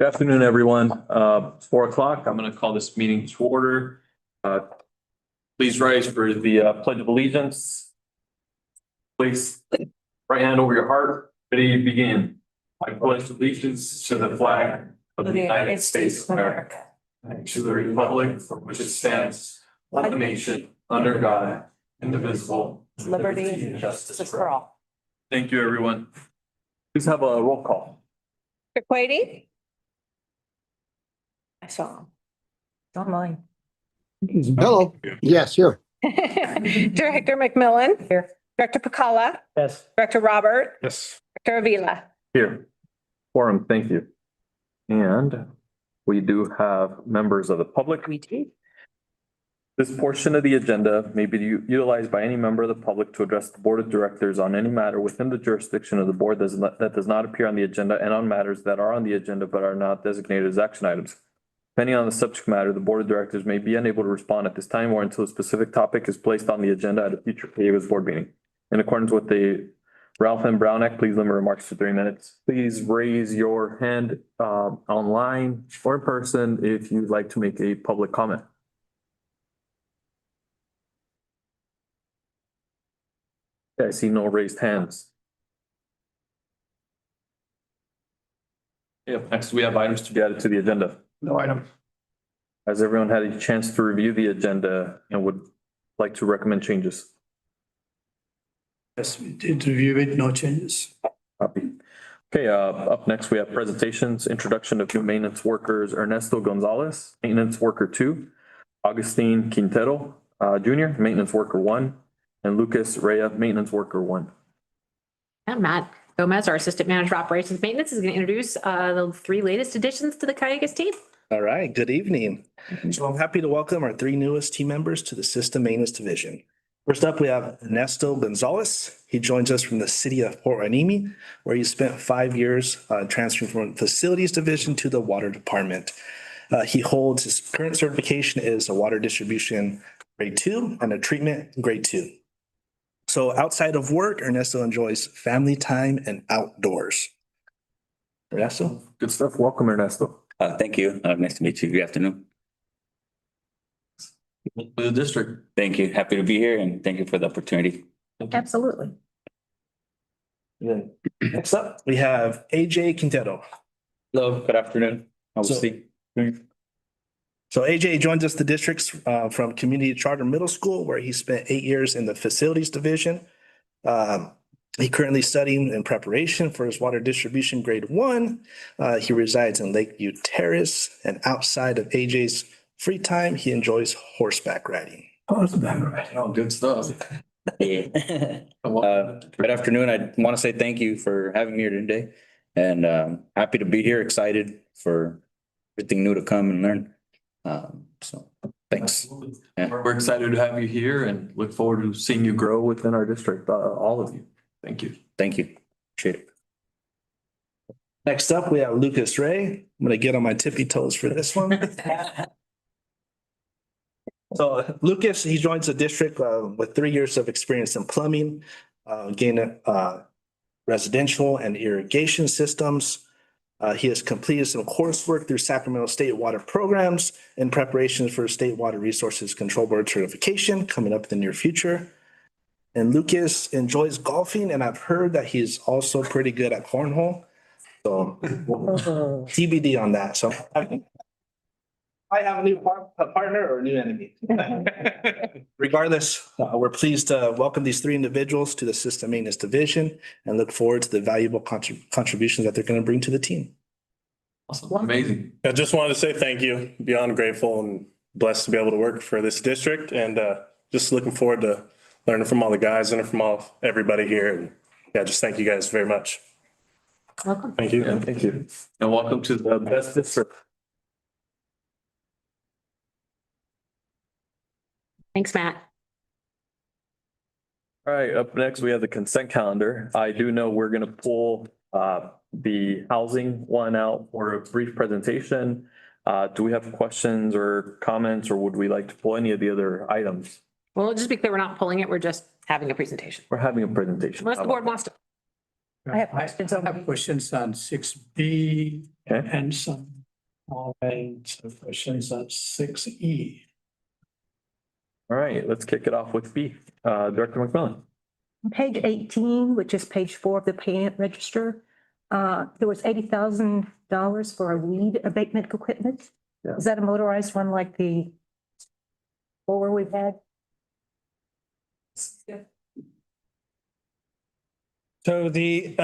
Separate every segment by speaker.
Speaker 1: Good afternoon, everyone. 4 o'clock. I'm going to call this meeting to order. Please rise for the Pledge of Allegiance. Place right hand over your heart. Ready to begin. I pledge allegiance to the flag of the United States of America and to the republic for which it stands, one nation, under God, indivisible,
Speaker 2: liberty and justice for all.
Speaker 1: Thank you, everyone. Please have a roll call.
Speaker 2: Mr. Quady? I saw him. Don't mind.
Speaker 3: Hello. Yes, here.
Speaker 2: Director McMillan? Here. Director Pacala?
Speaker 3: Yes.
Speaker 2: Director Robert?
Speaker 3: Yes.
Speaker 2: Director Avila?
Speaker 1: Here. Quorum, thank you. And we do have members of the public.
Speaker 2: We do.
Speaker 1: This portion of the agenda may be utilized by any member of the public to address the board of directors on any matter within the jurisdiction of the board that does not appear on the agenda and on matters that are on the agenda but are not designated as action items. Depending on the subject matter, the board of directors may be unable to respond at this time or until a specific topic is placed on the agenda at a future Calleguas board meeting. In accordance with the Ralph M. Brown Act, please limit remarks to 3 minutes. Please raise your hand online or in person if you'd like to make a public comment. Okay, I see no raised hands. Yeah, next we have items to be added to the agenda.
Speaker 3: No item.
Speaker 1: Has everyone had a chance to review the agenda and would like to recommend changes?
Speaker 4: Yes, we did review it, no changes.
Speaker 1: Copy. Okay, up next we have presentations, introduction of new maintenance workers, Ernesto Gonzalez, maintenance worker 2, Augustine Quintero, Junior, maintenance worker 1, and Lucas Rea, maintenance worker 1.
Speaker 5: And Matt Gomez, our Assistant Manager of Operations Maintenance, is going to introduce the 3 latest additions to the Calleguas team.
Speaker 6: All right, good evening. So I'm happy to welcome our 3 newest team members to the System Maintenance Division. First up, we have Ernesto Gonzalez. He joins us from the city of Port Hueneme, where he spent 5 years transferring from Facilities Division to the Water Department. He holds his current certification is a Water Distribution Grade 2 and a Treatment Grade 2. So outside of work, Ernesto enjoys family time and outdoors. Ernesto?
Speaker 1: Good stuff. Welcome, Ernesto.
Speaker 7: Thank you. Nice to meet you. Good afternoon.
Speaker 1: For the district.
Speaker 7: Thank you. Happy to be here and thank you for the opportunity.
Speaker 5: Absolutely.
Speaker 6: Good. Next up, we have AJ Quintero.
Speaker 7: Hello, good afternoon. I'll
Speaker 6: So-
Speaker 7: see.
Speaker 6: So AJ joins us the districts from Community Charter Middle School, where he spent 8 years in the Facilities Division. He currently studying in preparation for his Water Distribution Grade 1. He resides in Lakeview Terrace, and outside of AJ's free time, he enjoys horseback riding.
Speaker 1: Oh, good stuff.
Speaker 7: Yeah. Good afternoon. I want to say thank you for having me here today and happy to be here, excited for everything new to come and learn. So thanks. Yeah.
Speaker 1: We're excited to have you here and look forward to seeing you grow within our district, all of you. Thank you.
Speaker 7: Thank you. Appreciate it.
Speaker 6: Next up, we have Lucas Ray. I'm gonna get on my tippy toes for this one. So Lucas, he joins the district with 3 years of experience in plumbing, gained residential and irrigation systems. He has completed some coursework through Sacramento State Water Programs in preparation for State Water Resources Control Board certification coming up in the near future. And Lucas enjoys golfing, and I've heard that he's also pretty good at cornhole. So TBD on that. So I have a new partner or a new enemy. Regardless, we're pleased to welcome these 3 individuals to the System Maintenance Division and look forward to the valuable contributions that they're going to bring to the team.
Speaker 1: Awesome. Amazing.
Speaker 8: I just wanted to say thank you. Beyond grateful and blessed to be able to work for this district and just looking forward to learning from all the guys and from everybody here. And yeah, just thank you guys very much.
Speaker 5: Welcome.
Speaker 8: Thank you.
Speaker 1: Yeah, thank you. And welcome to the best district.
Speaker 5: Thanks, Matt.
Speaker 1: All right, up next, we have the consent calendar. I do know we're gonna pull the housing one out for a brief presentation. Do we have questions or comments, or would we like to pull any of the other items?
Speaker 5: Well, just be clear, we're not pulling it. We're just having a presentation.
Speaker 1: We're having a presentation.
Speaker 5: Unless the board wants to.
Speaker 2: I have questions
Speaker 4: I have questions on 6B
Speaker 1: Okay,
Speaker 4: And some comments or questions on 6E.
Speaker 1: all right, let's kick it off with B. Director McMillan.
Speaker 2: On page 18, which is page 4 of the payment register, there was $80,000 for a weed abatement equipment.
Speaker 1: Yeah.
Speaker 2: Is that a motorized one like the blower we've had?
Speaker 9: So the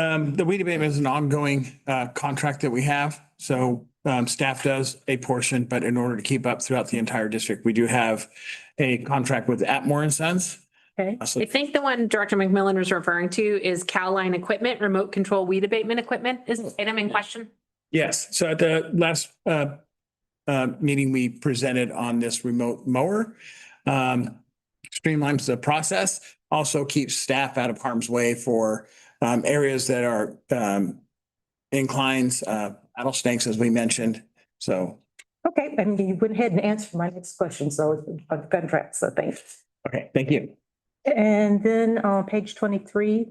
Speaker 9: weed abatement is an ongoing contract that we have. So staff does a portion, but in order to keep up throughout the entire district, we do have a contract with Atmore and Sons.
Speaker 2: Okay.
Speaker 9: So
Speaker 5: I think the one Director McMillan was referring to is Cal-Line equipment, remote control weed abatement equipment is the item in question.
Speaker 9: yes, so at the last meeting, we presented on this remote mower. Streamlines the process, also keeps staff out of harm's way for areas that are inclines, rattlesnakes, as we mentioned. So,
Speaker 2: Okay, and you went ahead and answered my next question, so on contracts, so thanks.
Speaker 9: okay, thank you.
Speaker 2: And then on page 23,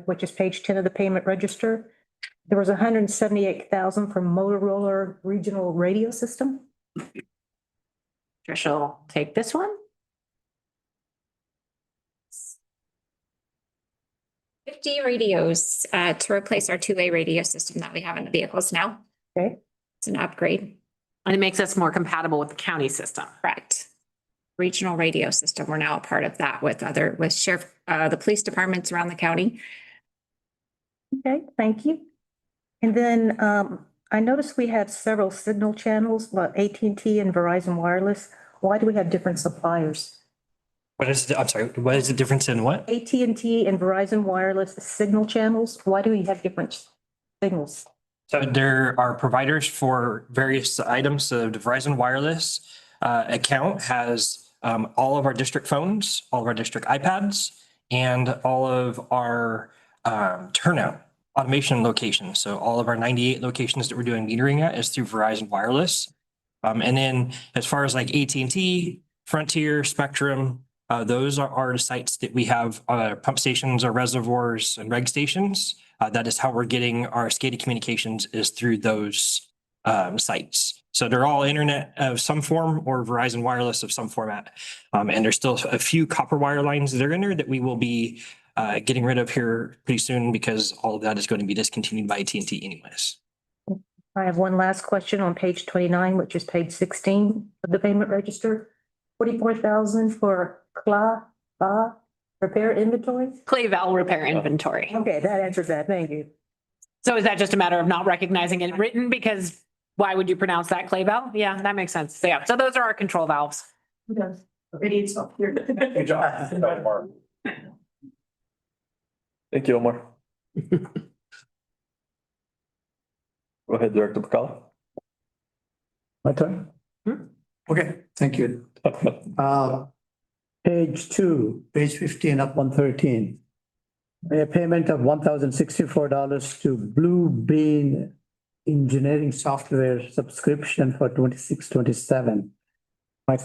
Speaker 2: which is page 10 of the payment register, there was 178,000 for Motorola regional radio system.
Speaker 5: Trish will take this one.
Speaker 10: 50 radios to replace our two-way radio system that we have in the vehicles now.
Speaker 2: Okay.
Speaker 10: It's an upgrade,
Speaker 5: And it makes us more compatible with the county system.
Speaker 10: correct? Regional radio system. We're now a part of that with sheriff, the police departments around the county.
Speaker 2: Okay, thank you. And then I noticed we have several signal channels, like AT&T and Verizon Wireless. Why do we have different suppliers?
Speaker 11: What is the, I'm sorry, what is the difference in what?
Speaker 2: AT&T and Verizon Wireless signal channels, why do we have different signals?
Speaker 11: So there are providers for various items. So the Verizon Wireless account has all of our district phones, all of our district iPads, and all of our turnout automation locations. So all of our 98 locations that we're doing metering at is through Verizon Wireless. And then as far as like AT&T, Frontier, Spectrum, those are the sites that we have pump stations or reservoirs and reg stations. That is how we're getting our SCADA communications is through those sites. So they're all internet of some form or Verizon Wireless of some format. And there's still a few copper wire lines that are in there that we will be getting rid of here pretty soon because all of that is going to be discontinued by AT&T anyways.
Speaker 2: I have one last question on page 29, which is page 16 of the payment register. 44,000 for CLA repair inventory?
Speaker 5: Clay valve repair inventory.
Speaker 2: Okay, that answers that. Thank you.
Speaker 5: So is that just a matter of not recognizing it written? Because why would you pronounce that clay valve? Yeah, that makes sense. So yeah, so those are our control valves.
Speaker 2: Good job.
Speaker 1: Thank you, Omar. Go ahead, Director Pacala.
Speaker 4: My turn? Okay, thank you. Page 2, page 15 up on 13. A payment of $1,064 to Blue Bean Engineering Software subscription for 26-27. My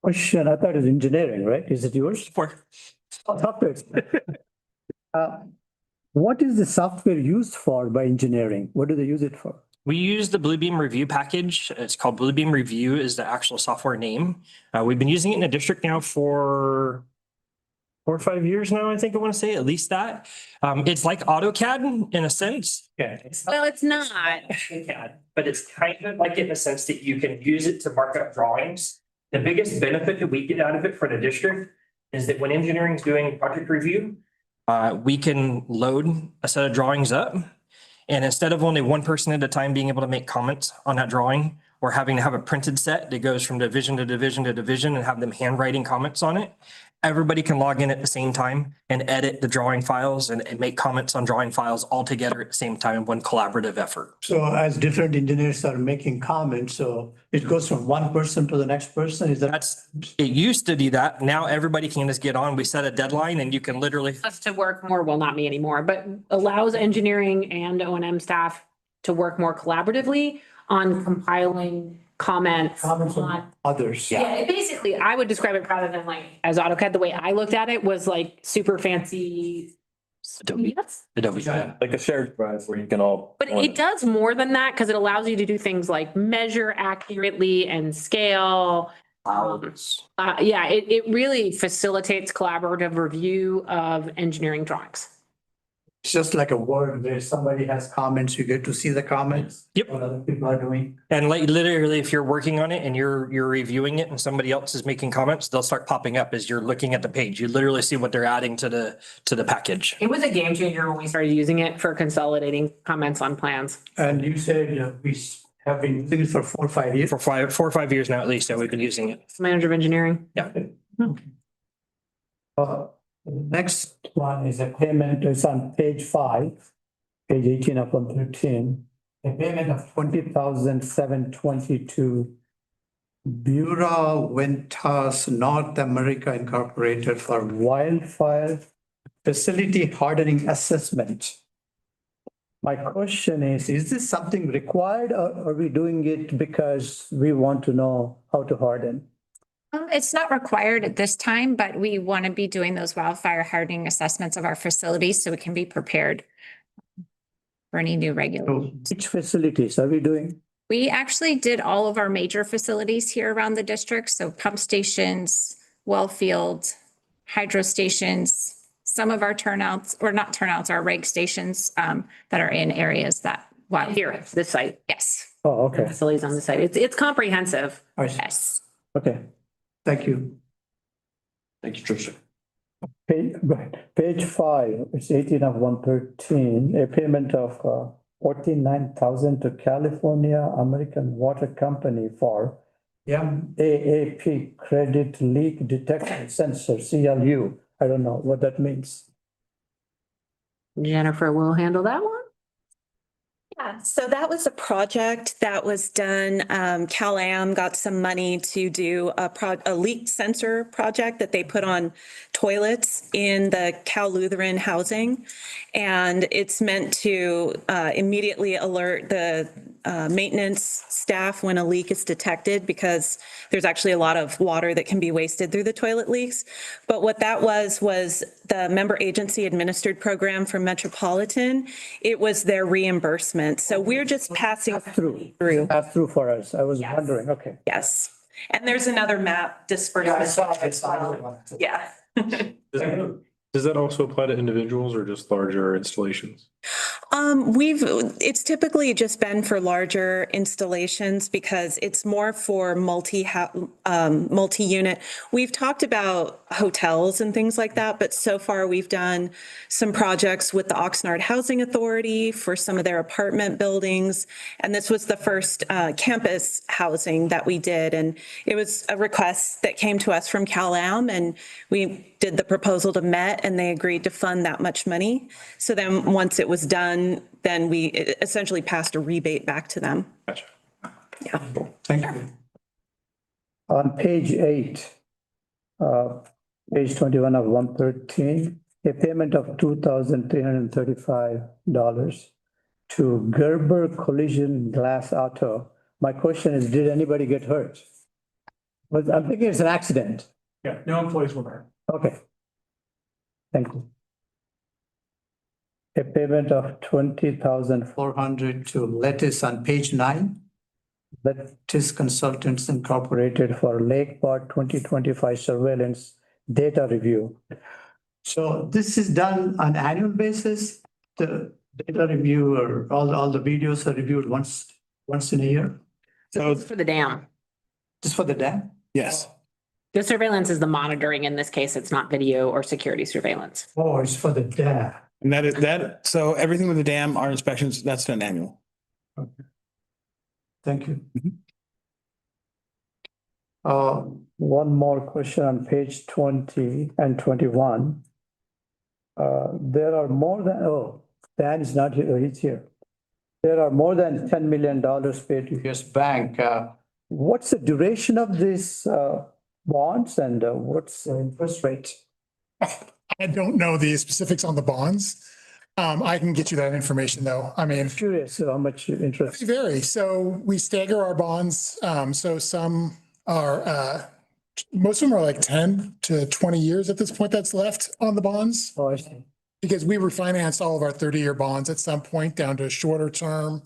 Speaker 4: question, I thought it was engineering, right? Is it yours? Software. What is the software used for by engineering? What do they use it for?
Speaker 11: We use the Bluebeam Review package. It's called Bluebeam Review is the actual software name. We've been using it in the district now for 4 or 5 years now, I think I want to say at least that. It's like AutoCAD in a sense. Yeah.
Speaker 5: Well, it's not.
Speaker 11: AutoCAD, but it's kind of like in the sense that you can use it to mark up drawings. The biggest benefit that we get out of it for the district is that when engineering is doing project review, we can load a set of drawings up. And instead of only one person at a time being able to make comments on that drawing or having to have a printed set that goes from division to division to division and have them handwriting comments on it, everybody can log in at the same time and edit the drawing files and make comments on drawing files all together at the same time in one collaborative effort.
Speaker 4: So as different engineers are making comments, so it goes from one person to the next person, is that?
Speaker 11: It used to be that. Now everybody can just get on. We set a deadline and you can literally.
Speaker 5: Us to work more, well, not me anymore, but allows engineering and O&M staff to work more collaboratively on compiling comments
Speaker 4: Comments
Speaker 5: on.
Speaker 4: from others.
Speaker 5: Yeah, basically, I would describe it rather than like as AutoCAD, the way I looked at it was like super fancy
Speaker 11: Adobe.
Speaker 5: Yes.
Speaker 11: Adobe.
Speaker 1: Like a shared drive where you can all.
Speaker 5: But it does more than that because it allows you to do things like measure accurately and scale. Yeah, it really facilitates collaborative review of engineering drawings.
Speaker 4: It's just like a word where somebody has comments, you get to see the comments.
Speaker 11: Yep.
Speaker 4: What other people are doing.
Speaker 11: And like literally, if you're working on it and you're reviewing it and somebody else is making comments, they'll start popping up as you're looking at the page. You literally see what they're adding to the package.
Speaker 5: It was a game changer when we started using it for consolidating comments on plans.
Speaker 4: And you said we have been using it for 4 or 5 years.
Speaker 11: For 4 or 5 years now, at least, that we've been using it.
Speaker 5: Manager of engineering.
Speaker 11: Yeah.
Speaker 4: Next one is a payment, it's on page 5, page 18 of 113. A payment of 20,722 Bureau Ventas North America Incorporated for wildfire facility hardening assessment. My question is this something required or are we doing it because we want to know how to harden?
Speaker 10: It's not required at this time, but we want to be doing those wildfire hardening assessments of our facilities so we can be prepared for any new regulations.
Speaker 4: Which facilities are we doing?
Speaker 10: We actually did all of our major facilities here around the district, so pump stations, well field, hydro stations, some of our turnouts, or not turnouts, our reg stations that are in areas that, well,
Speaker 5: Here, this site,
Speaker 10: yes,
Speaker 4: Oh, okay.
Speaker 5: facilities on the site. It's comprehensive.
Speaker 4: I see.
Speaker 10: yes.
Speaker 4: Okay, thank you.
Speaker 11: Thank you, Tricia.
Speaker 4: Page 5, it's 18 of 113, a payment of 49,000 to California American Water Company for MAAP credit leak detection sensor, CLU. I don't know what that means.
Speaker 5: Jennifer will handle that one.
Speaker 12: Yeah, so that was a project that was done. Cal-Am got some money to do a leak sensor project that they put on toilets in the Cal Lutheran housing. And it's meant to immediately alert the maintenance staff when a leak is detected because there's actually a lot of water that can be wasted through the toilet leaks. But what that was the member agency administered program from Metropolitan. It was their reimbursement. So we're just passing through.
Speaker 4: Pass through for us. I was
Speaker 12: Yes.
Speaker 4: wondering, okay.
Speaker 12: Yes. And there's another map dispersed. Yeah.
Speaker 13: Does that also apply to individuals or just larger installations?
Speaker 12: It's typically just been for larger installations because it's more for multi-unit. We've talked about hotels and things like that, but so far we've done some projects with the Oxnard Housing Authority for some of their apartment buildings. And this was the first campus housing that we did. And it was a request that came to us from Cal-Am, and we did the proposal to Met and they agreed to fund that much money. So then once it was done, then we essentially passed a rebate back to them.
Speaker 13: Gotcha.
Speaker 12: Yeah.
Speaker 4: Thank you. On page 8, page 21 of 113, a payment of $2,335 to Gerber Collision Glass Auto. My question is, did anybody get hurt? Well, I'm thinking it's an accident.
Speaker 9: Yeah, no employees were hurt.
Speaker 4: Okay. Thank you. A payment of 20,400 to Lettuce on page 9. Lettuce Consultants Incorporated for Lake Park 2025 surveillance data review. So this is done on annual basis. The data review or all the videos are reviewed once in a year.
Speaker 5: So it's for the dam.
Speaker 4: Just for the dam?
Speaker 9: Yes.
Speaker 5: The surveillance is the monitoring. In this case, it's not video or security surveillance.
Speaker 4: Oh, it's for the dam.
Speaker 9: And so everything with the dam, our inspections, that's done annual.
Speaker 4: Okay. Thank you.
Speaker 9: Mm-hmm.
Speaker 4: One more question on page 20 and 21. There are more than, Dan is not here, he's here. There are more than $10 million paid to US Bank. What's the duration of this bonds and what's the interest rate?
Speaker 14: I don't know the specifics on the bonds. I can get you that information though. I mean,
Speaker 4: I'm curious how much interest.
Speaker 14: they vary. So we stagger our bonds. So some are, most of them are like 10 to 20 years at this point that's left on the bonds.
Speaker 4: Oh, I see.
Speaker 14: because we refinanced all of our 30-year bonds at some point down to a shorter term,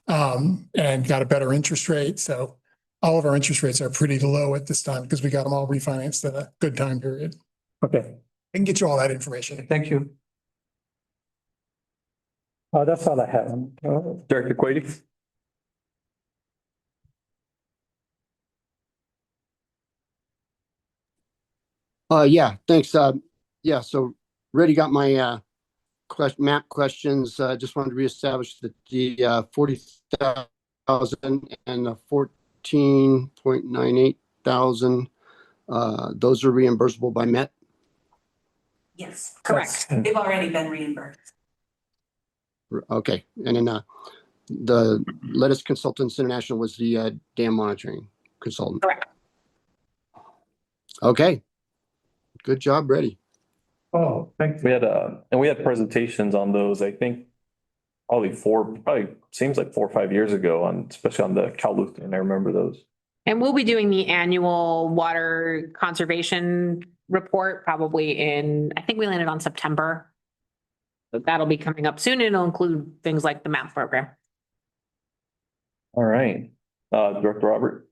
Speaker 14: and got a better interest rate. So all of our interest rates are pretty low at this time because we got them all refinanced at a good time period.
Speaker 4: Okay,
Speaker 14: I can get you all that information.
Speaker 4: thank you. That's all I have.
Speaker 1: Director Quady?
Speaker 3: Yeah, thanks. Yeah, so already got my map questions. Just wanted to reestablish that the 40,000 and the 14.98 thousand, those are reimbursable by Met.
Speaker 12: Yes, correct. They've already been reimbursed.
Speaker 3: Okay, and then the Lettuce Consultants International was the dam monitoring consultant.
Speaker 5: Correct.
Speaker 3: Okay, good job, ready.
Speaker 4: Oh, thank
Speaker 1: We had, and we had presentations on those, I think, probably seems like 4 or 5 years ago on, especially on the Calleguas, and I remember those.
Speaker 5: And we'll be doing the annual water conservation report probably in, I think we landed on September. So that'll be coming up soon. It'll include things like the MAP program.
Speaker 1: All right, Director Robert?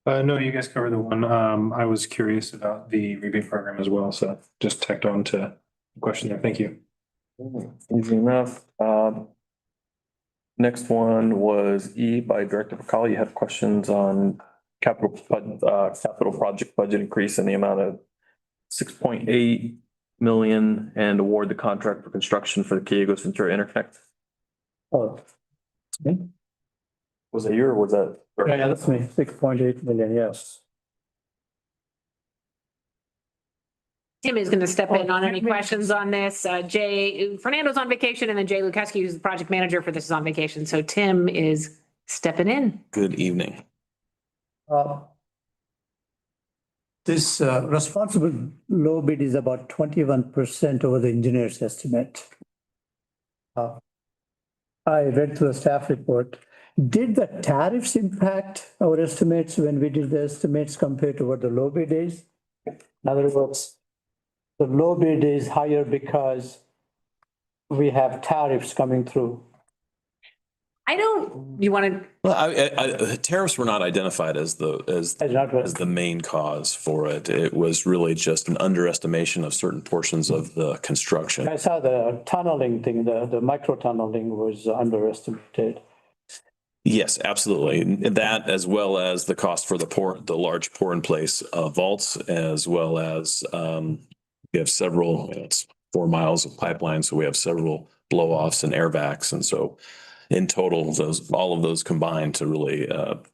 Speaker 13: No, you guys covered the one. I was curious about the rebate program as well, so just tacked on to the question there. Thank you.
Speaker 1: Easy enough. Next one was E by Director McCauley. You had questions on capital project budget increase in the amount of 6.8 million and award the contract for construction for the Calleguas Ventura Interconnect.
Speaker 4: Oh. Me?
Speaker 1: Was that you or was that?
Speaker 4: Yeah, that's me, 6.8 million, yes.
Speaker 5: Tim is going to step in on any questions on this. Fernando's on vacation, and then Jay Lukowski, who's the project manager for this, is on vacation. So Tim is stepping in.
Speaker 15: Good evening.
Speaker 4: This responsible low bid is about 21% over the engineer's estimate. I read through the staff report. Did the tariffs impact our estimates when we did the estimates compared to what the low bid is? In other words, the low bid is higher because we have tariffs coming through.
Speaker 5: You want to?
Speaker 15: Well, tariffs were not identified as the main cause for it. It was really just an underestimation of certain portions of the construction.
Speaker 4: I saw the tunneling thing, the micro tunneling was underestimated.
Speaker 15: Yes, absolutely. That, as well as the cost for the large pour in place vaults, as well as we have several, it's 4 miles of pipeline, so we have several blow offs and air vacs, and so in total, all of those combined to really have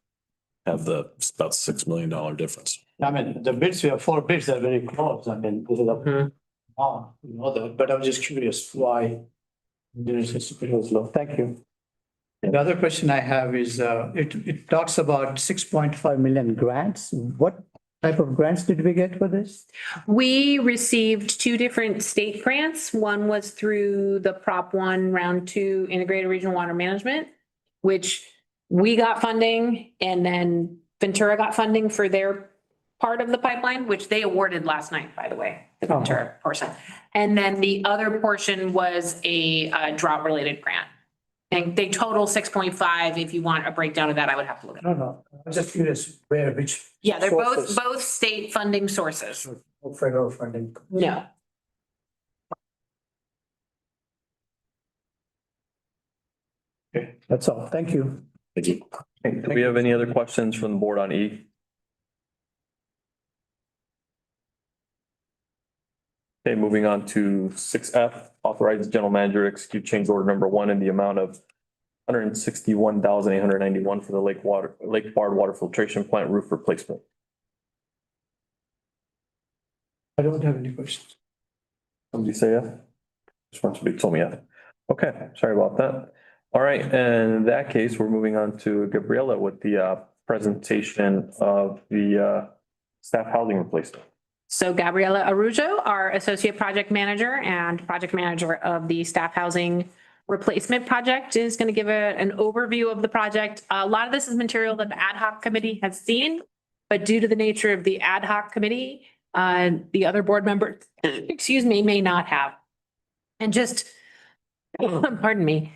Speaker 15: about $6 million difference.
Speaker 4: I mean, the bids, we have 4 bids that are very close. I mean, this is a, but I'm just curious why engineers estimate was low. Thank you. The other question I have is, it talks about 6.5 million grants. What type of grants did we get for this?
Speaker 5: We received 2 different state grants. One was through the Prop 1 Round 2 Integrated Regional Water Management, which we got funding, and then Ventura got funding for their part of the pipeline, which they awarded last night, by the way, the Ventura portion. And then the other portion was a drought-related grant. And they total 6.5. If you want a breakdown of that, I would have to look at it.
Speaker 4: No, I'm just curious which.
Speaker 5: Yeah, they're both state funding sources.
Speaker 4: No federal funding.
Speaker 5: No.
Speaker 4: Okay, that's all. Thank you.
Speaker 15: Thank you.
Speaker 1: Do we have any other questions from the board on E? Okay, moving on to 6F, authorize the general manager to execute change order number 1 in the amount of $161,891 for the Lake Bard Water Filtration Plant roof replacement.
Speaker 4: I don't have any questions.
Speaker 1: Somebody say yeah? Just want somebody told me yeah. Okay, sorry about that. All right, and in that case, we're moving on to Gabriela with the presentation of the staff housing replacement.
Speaker 5: So Gabriela Arujo, our associate project manager and project manager of the staff housing replacement project, is going to give an overview of the project. A lot of this is material that the ad hoc committee has seen, but due to the nature of the ad hoc committee, the other board members, excuse me, may not have. And just, pardon me,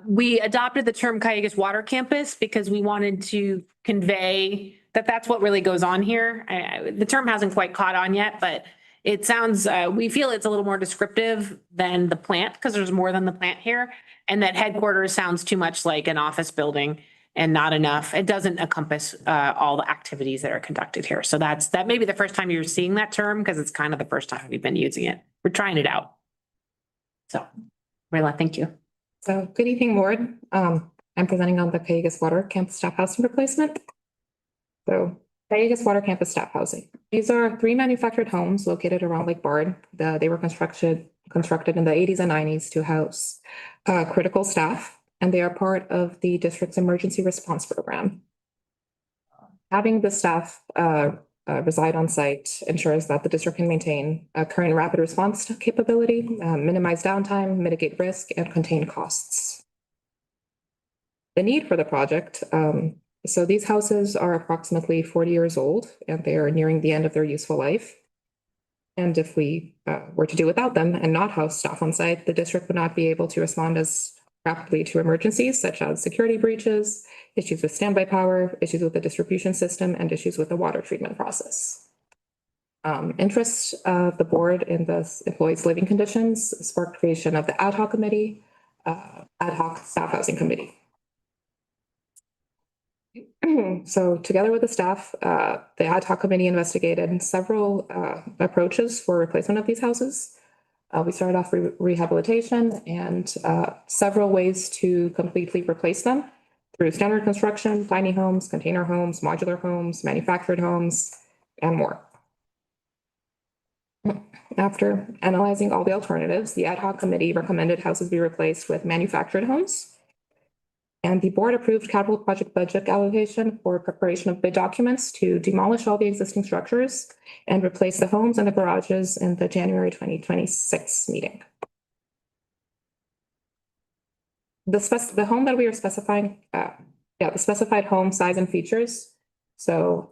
Speaker 5: we adopted the term Calleguas Water Campus because we wanted to convey that that's what really goes on here. The term hasn't quite caught on yet, but it sounds, we feel it's a little more descriptive than the plant because there's more than the plant here. And that headquarters sounds too much like an office building and not enough. It doesn't encompass all the activities that are conducted here. So that may be the first time you're seeing that term because it's kind of the first time we've been using it. We're trying it out. So, Rayla, thank you.
Speaker 16: So good evening, board. I'm presenting on the Calleguas Water Campus Staff Housing Replacement. So Calleguas Water Campus Staff Housing. These are 3 manufactured homes located around Lake Bard. They were constructed in the 80s and 90s to house critical staff, and they are part of the district's emergency response program. Having the staff reside on site ensures that the district can maintain a current rapid response capability, minimize downtime, mitigate risk, and contain costs. The need for the project. So these houses are approximately 40 years old and they are nearing the end of their useful life. And if we were to do without them and not house staff on site, the district would not be able to respond as rapidly to emergencies such as security breaches, issues with standby power, issues with the distribution system, and issues with the water treatment process. Interest of the board in the employees' living conditions sparked creation of the ad hoc committee, ad hoc staff housing committee. So together with the staff, the ad hoc committee investigated several approaches for replacement of these houses. We started off rehabilitation and several ways to completely replace them through standard construction, tiny homes, container homes, modular homes, manufactured homes, and more. After analyzing all the alternatives, the ad hoc committee recommended houses be replaced with manufactured homes. And the board approved capital project budget allocation for preparation of bid documents to demolish all the existing structures and replace the homes and the garages in the January 2026 meeting. The home that we are specifying, the specified home size and features. So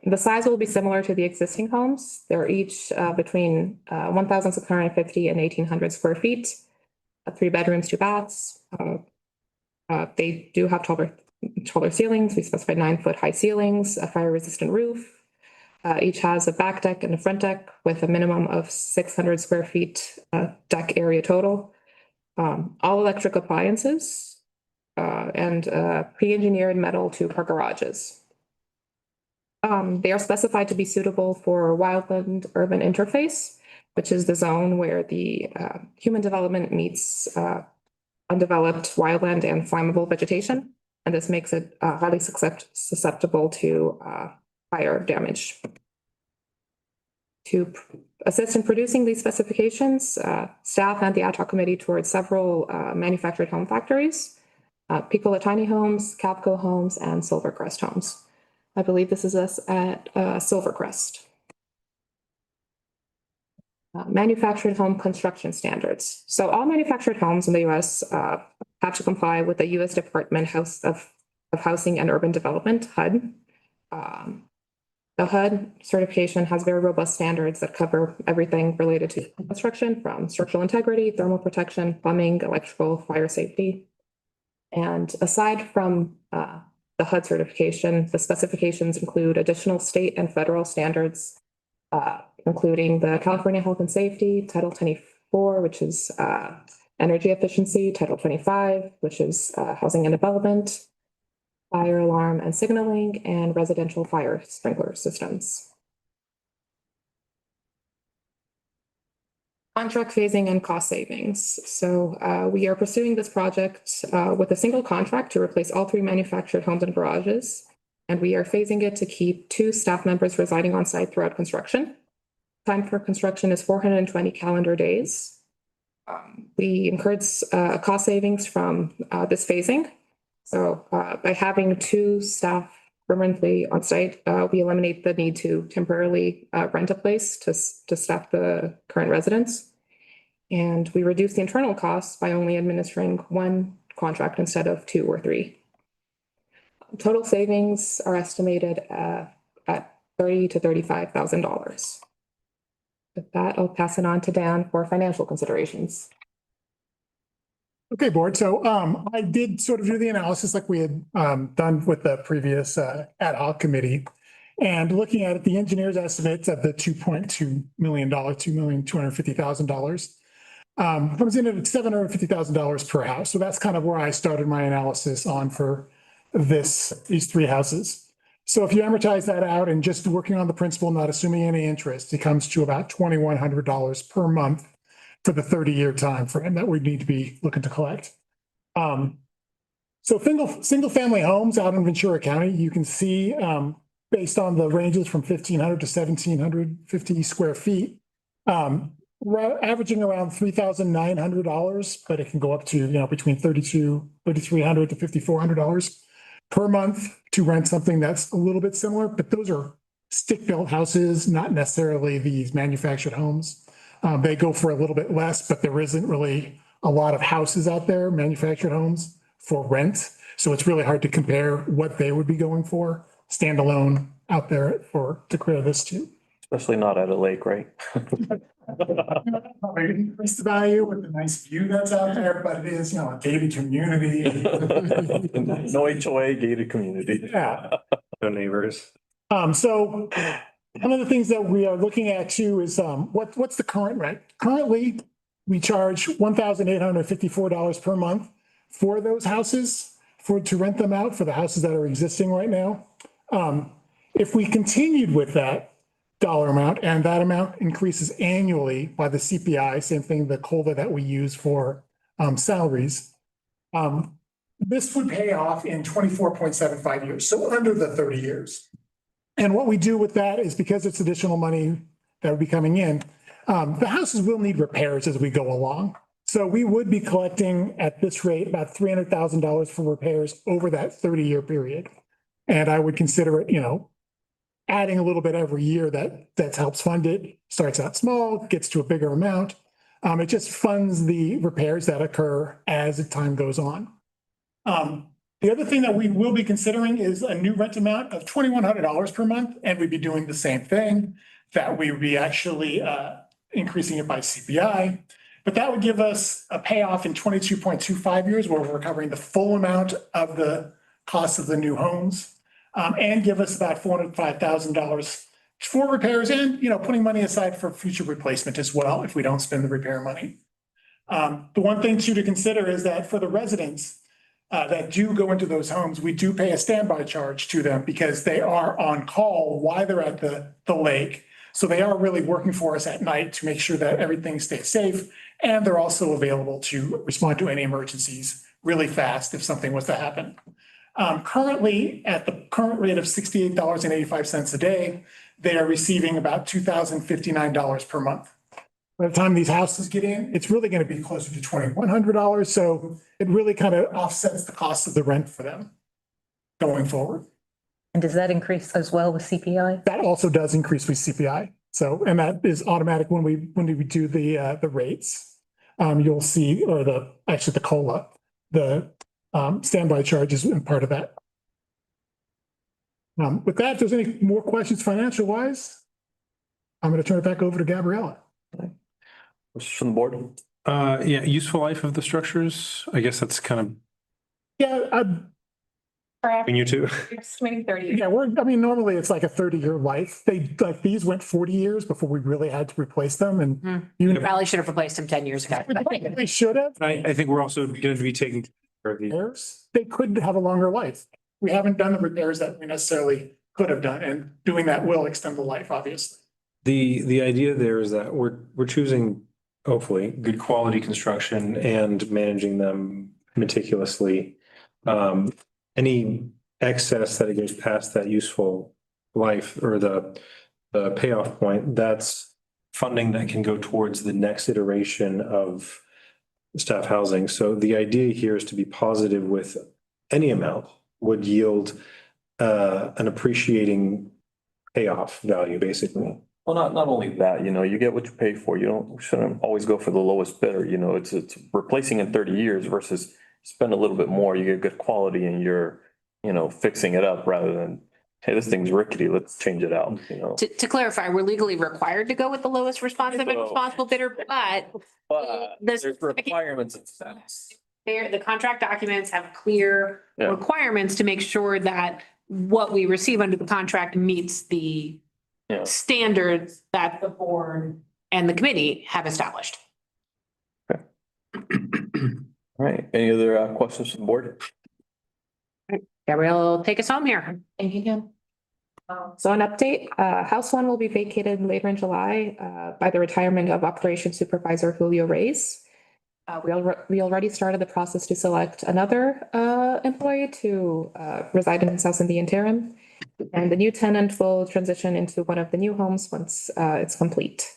Speaker 16: the size will be similar to the existing homes. They're each between 1,650 and 1,800 square feet, 3 bedrooms, 2 baths. They do have taller ceilings. We specified 9-foot high ceilings, a fire resistant roof. Each has a back deck and a front deck with a minimum of 600 square feet deck area total. All electric appliances and pre-engineered metal to per garages. They are specified to be suitable for wildland urban interface, which is the zone where the human development meets undeveloped wildland and flammable vegetation, and this makes it highly susceptible to fire damage. To assist in producing these specifications, staff and the ad hoc committee toured several manufactured home factories, Picola Tiny Homes, Capco Homes, and Silvercrest Homes. I believe this is us at Silvercrest. Manufactured home construction standards. So all manufactured homes in the U.S. Have to comply with the U.S. Department of Housing and Urban Development, HUD. The HUD certification has very robust standards that cover everything related to construction, from structural integrity, thermal protection, plumbing, electrical, fire safety. And aside from the HUD certification, the specifications include additional state and federal standards, including the California Health and Safety, Title 24, which is energy efficiency, Title 25, which is housing and development, fire alarm and signaling, and residential fire sprinkler systems. Contract phasing and cost savings. So we are pursuing this project with a single contract to replace all 3 manufactured homes and garages. And we are phasing it to keep 2 staff members residing on site throughout construction. Time for construction is 420 calendar days. We incurred cost savings from this phasing. So by having 2 staff permanently on site, we eliminate the need to temporarily rent a place to staff the current residents. And we reduce the internal costs by only administering 1 contract instead of 2 or 3. Total savings are estimated at $30,000 to $35,000. With that, I'll pass it on to Dan for financial considerations.
Speaker 14: Okay, board. So I did sort of do the analysis like we had done with the previous ad hoc committee. And looking at it, the engineer's estimates of the $2.2 million, $2,250,000 comes in at $750,000 per house. So that's kind of where I started my analysis on for these three houses. So if you amortize that out and just working on the principal, not assuming any interest, it comes to about $2,100 per month for the 30-year time frame that we need to be looking to collect. So single family homes out in Ventura County, you can see based on the ranges from 1,500 to 1,750 square feet, we're averaging around $3,900, but it can go up to, between $3,300 to $5,400 per month to rent something that's a little bit similar, but those are stick-built houses, not necessarily these manufactured homes. They go for a little bit less, but there isn't really a lot of houses out there, manufactured homes for rent. So it's really hard to compare what they would be going for standalone out there to compare this to.
Speaker 1: Especially not at a lake, right?
Speaker 14: Increase the value with the nice view that's out there, but it is, a gated community.
Speaker 1: No HOA, gated community.
Speaker 14: Yeah.
Speaker 13: No neighbors.
Speaker 14: So one of the things that we are looking at too is what's the current rent? Currently, we charge $1,854 per month for those houses to rent them out for the houses that are existing right now. If we continued with that dollar amount and that amount increases annually by the CPI, same thing, the COLA that we use for salaries, this would pay off in 24.75 years, so under the 30 years. And what we do with that is because it's additional money that would be coming in, the houses will need repairs as we go along. So we would be collecting at this rate about $300,000 for repairs over that 30-year period. And I would consider it, adding a little bit every year that helps fund it. Starts out small, gets to a bigger amount. It just funds the repairs that occur as the time goes on. The other thing that we will be considering is a new rent amount of $2,100 per month, and we'd be doing the same thing, that we would be actually increasing it by CPI. But that would give us a payoff in 22.25 years where we're covering the full amount of the cost of the new homes, and give us about $405,000 for repairs and, putting money aside for future replacement as well if we don't spend the repair money. The one thing too to consider is that for the residents that do go into those homes, we do pay a standby charge to them because they are on call while they're at the lake. So they are really working for us at night to make sure that everything stays safe. And they're also available to respond to any emergencies really fast if something was to happen. Currently, at the current rate of $68.85 a day, they are receiving about $2,059 per month. By the time these houses get in, it's really going to be closer to $2,100. So it really kind of offsets the cost of the rent for them going forward.
Speaker 2: And does that increase as well with CPI?
Speaker 14: That also does increase with CPI. So, and that is automatic when we do the rates. You'll see, or the COLA, the standby charges and part of that. With that, if there's any more questions financial wise, I'm going to turn it back over to Gabriella.
Speaker 1: Questions from the board?
Speaker 13: Yeah, useful life of the structures. I guess that's kind of.
Speaker 14: Yeah,
Speaker 13: between you two.
Speaker 16: Estimating 30.
Speaker 14: Yeah, normally it's like a 30-year life. These went 40 years before we really had to replace them. And
Speaker 5: You probably should have replaced them 10 years ago.
Speaker 14: They should have.
Speaker 13: I think we're also going to be taking care of the.
Speaker 14: Repairs. They could have a longer life. We haven't done the repairs that we necessarily could have done, and doing that will extend the life, obviously.
Speaker 13: The idea there is that we're choosing, hopefully, good quality construction and managing them meticulously. Any excess that it goes past that useful life or the payoff point, that's funding that can go towards the next iteration of staff housing. So the idea here is to be positive with any amount would yield an appreciating payoff value, basically.
Speaker 1: Well, not only that, you get what you pay for. Shouldn't always go for the lowest bidder. It's replacing in 30 years versus spend a little bit more, you get good quality and you're, fixing it up rather than, hey, this thing's rickety, let's change it out,
Speaker 5: To clarify, we're legally required to go with the lowest responsive and responsible bidder, but
Speaker 1: But there's requirements and steps.
Speaker 5: the contract documents have clear
Speaker 1: Yeah.
Speaker 5: requirements to make sure that what we receive under the contract meets the
Speaker 1: Yeah.
Speaker 5: standards that the board and the committee have established.
Speaker 1: All right, any other questions from the board?
Speaker 5: Gabrielle, take us home here.
Speaker 16: Thank you, Kim. So an update, House One will be vacated later in July by the retirement of Operations Supervisor Julio Reyes. We already started the process to select another employee to reside in his house in the interim. And the new tenant will transition into one of the new homes once it's complete.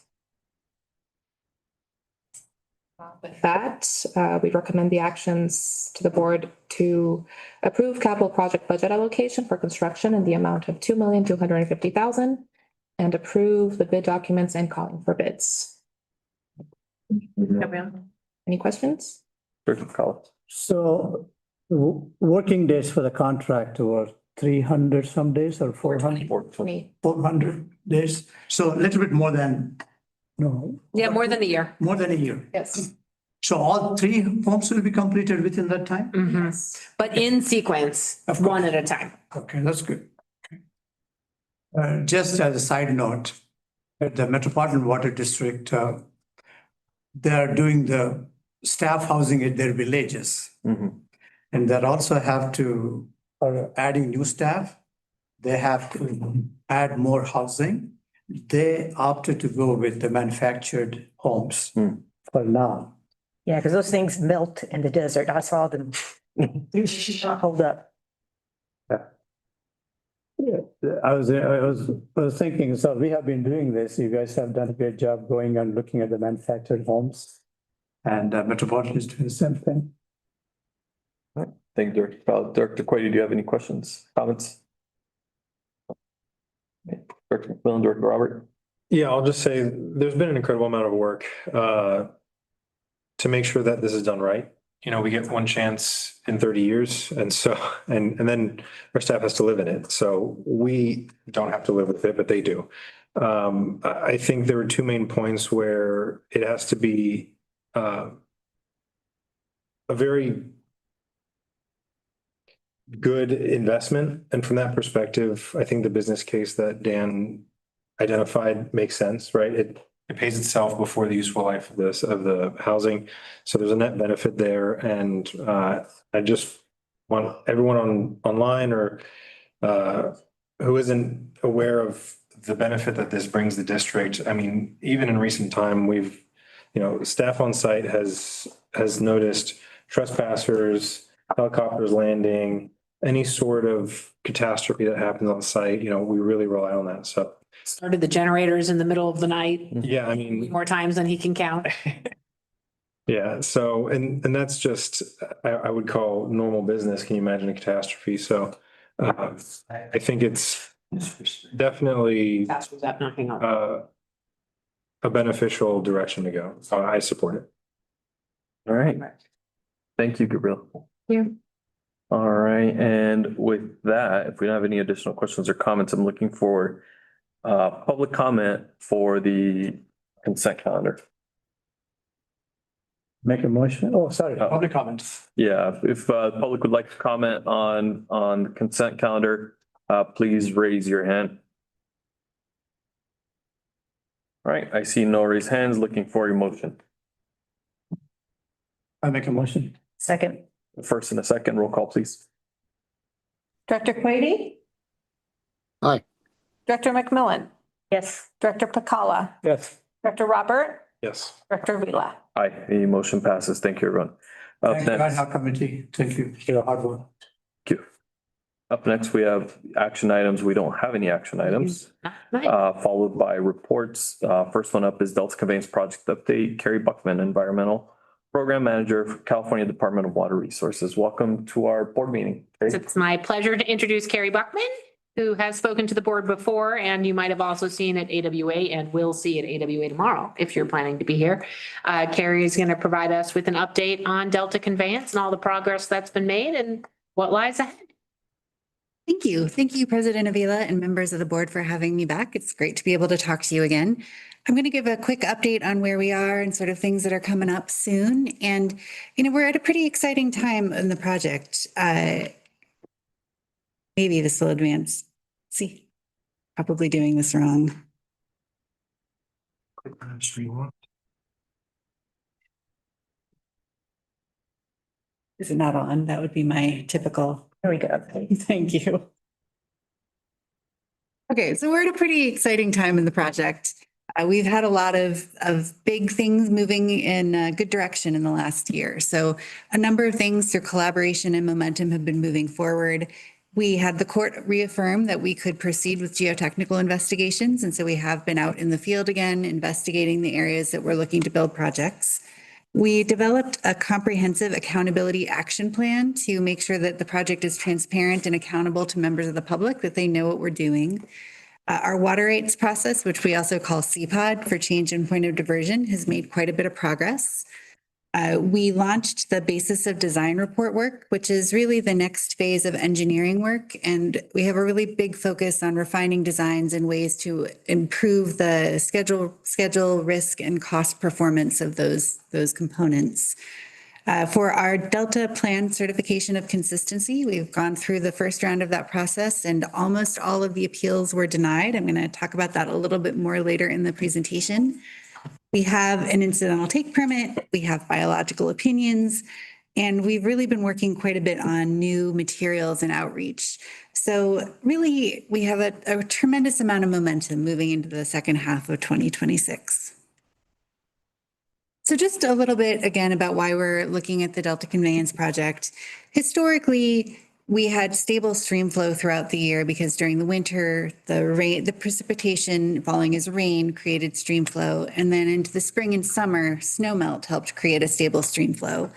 Speaker 16: With that, we recommend the actions to the board to approve capital project budget allocation for construction in the amount of $2,250,000 and approve the bid documents and calling for bids.
Speaker 5: Gabrielle?
Speaker 16: Any questions?
Speaker 1: Director Collins.
Speaker 4: So working days for the contract were 300 some days or 400? 400 days. So a little bit more than, no.
Speaker 5: Yeah, more than a year.
Speaker 4: More than a year.
Speaker 16: Yes.
Speaker 4: So all 3 homes will be completed within that time?
Speaker 5: But in sequence,
Speaker 4: Of course.
Speaker 5: one at a time.
Speaker 4: Okay, that's good. Just as a side note, at the Metropolitan Water District, they are doing the staff housing at their villages. And they also have to, are adding new staff. They have to add more housing. They opted to go with the manufactured homes for now.
Speaker 2: Yeah, because those things melt in the desert. I saw them. Hold up.
Speaker 4: Yeah, I was thinking, so we have been doing this. You guys have done a great job going and looking at the manufactured homes. And Metropolitan is doing the same thing.
Speaker 1: Thank you, Director Collins. Director Quady, do you have any questions, comments? Director McMillan, Director Robert?
Speaker 13: Yeah, I'll just say there's been an incredible amount of work to make sure that this is done right. You know, we get one chance in 30 years. And so, and then our staff has to live in it. So we don't have to live with it, but they do. I think there are 2 main points where it has to be a very good investment. And from that perspective, I think the business case that Dan identified makes sense, right? It pays itself before the useful life of the housing. So there's a net benefit there. And I just want everyone online or who isn't aware of the benefit that this brings the district. I mean, even in recent time, we've, you know, staff on site has noticed trespassers, helicopters landing, any sort of catastrophe that happens on site, you know, we really rely on that. So
Speaker 5: Started the generators in the middle of the night
Speaker 13: yeah, I mean,
Speaker 5: more times than he can count.
Speaker 13: yeah. So, and that's just, I would call normal business. Can you imagine a catastrophe? So I think it's definitely
Speaker 5: That's what's up, knocking on.
Speaker 13: a beneficial direction to go. So I support it.
Speaker 1: All right. Thank you, Gabrielle.
Speaker 16: Yeah.
Speaker 1: All right, and with that, if we don't have any additional questions or comments, I'm looking for public comment for the consent calendar.
Speaker 4: Make a motion. Oh, sorry, public comments.
Speaker 1: Yeah, if the public would like to comment on the consent calendar, please raise your hand. All right, I see no raised hands, looking for a motion.
Speaker 4: I make a motion.
Speaker 2: Second.
Speaker 1: First and a second, roll call, please.
Speaker 12: Director Quady?
Speaker 3: Aye.
Speaker 12: Director McMillan?
Speaker 2: Yes.
Speaker 12: Director Pacala?
Speaker 4: Yes.
Speaker 12: Director Robert?
Speaker 13: Yes.
Speaker 12: Director Vila?
Speaker 1: Aye, the motion passes. Thank you, everyone. Up
Speaker 4: Thank you, ad
Speaker 1: next,
Speaker 4: hoc committee. Thank you for your hard work.
Speaker 1: thank you. Up next, we have action items. We don't have any action items, followed by reports. First one up is Delta Conveyance Project Update. Carrie Buckman, Environmental Program Manager for California Department of Water Resources. Welcome to our board meeting.
Speaker 5: It's my pleasure to introduce Carrie Buckman, who has spoken to the board before, and you might have also seen at AWA and will see at AWA tomorrow if you're planning to be here. Carrie is going to provide us with an update on Delta Conveyance and all the progress that's been made and what lies ahead.
Speaker 17: Thank you. Thank you, President Avila and members of the board for having me back. It's great to be able to talk to you again. I'm going to give a quick update on where we are and sort of things that are coming up soon. And, we're at a pretty exciting time in the project. Maybe this will advance. See, probably doing this wrong. Is it not on? That would be my typical. There we go. Thank you. Okay, so we're at a pretty exciting time in the project. We've had a lot of big things moving in a good direction in the last year. So a number of things through collaboration and momentum have been moving forward. We had the court reaffirm that we could proceed with geotechnical investigations. And so we have been out in the field again, investigating the areas that we're looking to build projects. We developed a comprehensive accountability action plan to make sure that the project is transparent and accountable to members of the public, that they know what we're doing. Our water rates process, which we also call CPOD for change in point of diversion, has made quite a bit of progress. We launched the basis of design report work, which is really the next phase of engineering work. And we have a really big focus on refining designs and ways to improve the schedule, risk, and cost performance of those components. For our Delta Plan Certification of Consistency, we've gone through the first round of that process and almost all of the appeals were denied. I'm going to talk about that a little bit more later in the presentation. We have an incidental take permit, we have biological opinions, and we've really been working quite a bit on new materials and outreach. So really, we have a tremendous amount of momentum moving into the second half of 2026. So just a little bit again about why we're looking at the Delta Conveyance Project. Historically, we had stable stream flow throughout the year because during the winter, the precipitation falling as rain created stream flow. And then into the spring and summer, snow melt helped create a stable stream flow.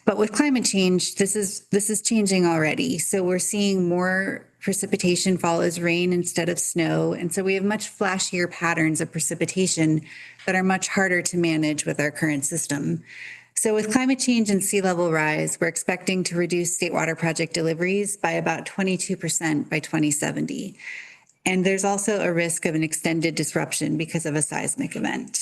Speaker 17: But with climate change, this is changing already. So we're seeing more precipitation fall as rain instead of snow. And so we have much flashier patterns of precipitation that are much harder to manage with our current system. So with climate change and sea level rise, we're expecting to reduce state water project deliveries by about 22% by 2070. And there's also a risk of an extended disruption because of a seismic event.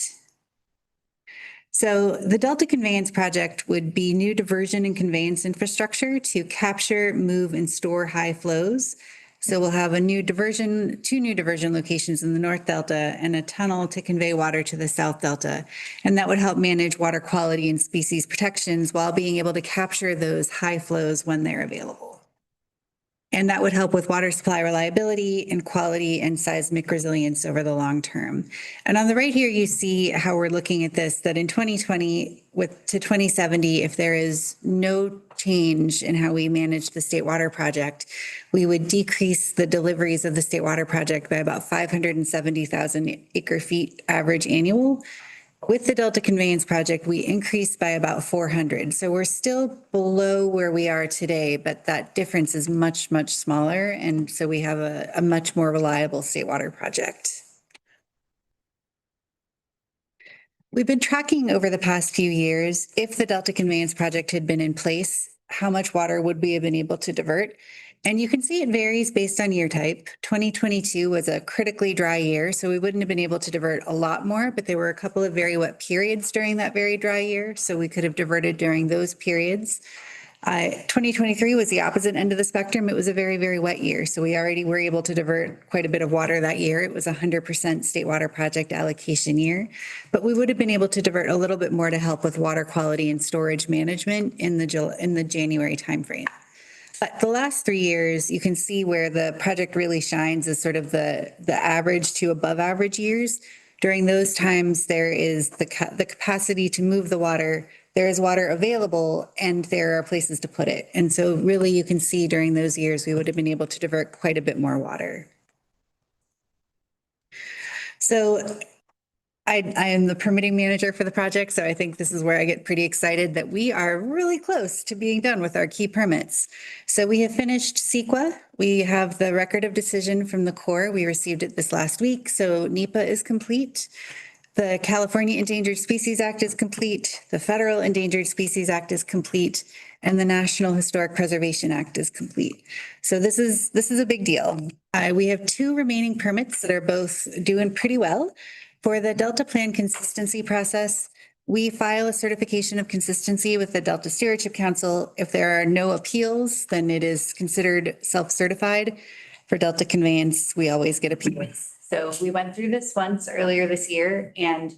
Speaker 17: So the Delta Conveyance Project would be new diversion and conveyance infrastructure to capture, move, and store high flows. So we'll have two new diversion locations in the North Delta and a tunnel to convey water to the South Delta. And that would help manage water quality and species protections while being able to capture those high flows when they're available. And that would help with water supply reliability and quality and seismic resilience over the long term. And on the right here, you see how we're looking at this, that in 2020 to 2070, if there is no change in how we manage the State Water Project, we would decrease the deliveries of the State Water Project by about 570,000 acre feet average annual. With the Delta Conveyance Project, we increased by about 400. So we're still below where we are today, but that difference is much, much smaller. And so we have a much more reliable state water project. We've been tracking over the past few years, if the Delta Conveyance Project had been in place, how much water would we have been able to divert? And you can see it varies based on year type. 2022 was a critically dry year, so we wouldn't have been able to divert a lot more, but there were a couple of very wet periods during that very dry year, so we could have diverted during those periods. 2023 was the opposite end of the spectrum. It was a very, very wet year, so we already were able to divert quite a bit of water that year. It was 100% state water project allocation year, but we would have been able to divert a little bit more to help with water quality and storage management in the January timeframe. But the last 3 years, you can see where the project really shines as sort of the average to above average years. During those times, there is the capacity to move the water. There is water available and there are places to put it. And so really you can see during those years, we would have been able to divert quite a bit more water. So I am the permitting manager for the project, so I think this is where I get pretty excited that we are really close to being done with our key permits. So we have finished CEQA. We have the record of decision from the Corps. We received it this last week, so NEPA is complete. The California Endangered Species Act is complete. The Federal Endangered Species Act is complete. And the National Historic Preservation Act is complete. So this is a big deal. We have 2 remaining permits that are both doing pretty well. For the Delta Plan consistency process, we file a certification of consistency with the Delta Stewardship Council. If there are no appeals, then it is considered self-certified. For Delta Conveyance, we always get appeals. So we went through this once earlier this year, and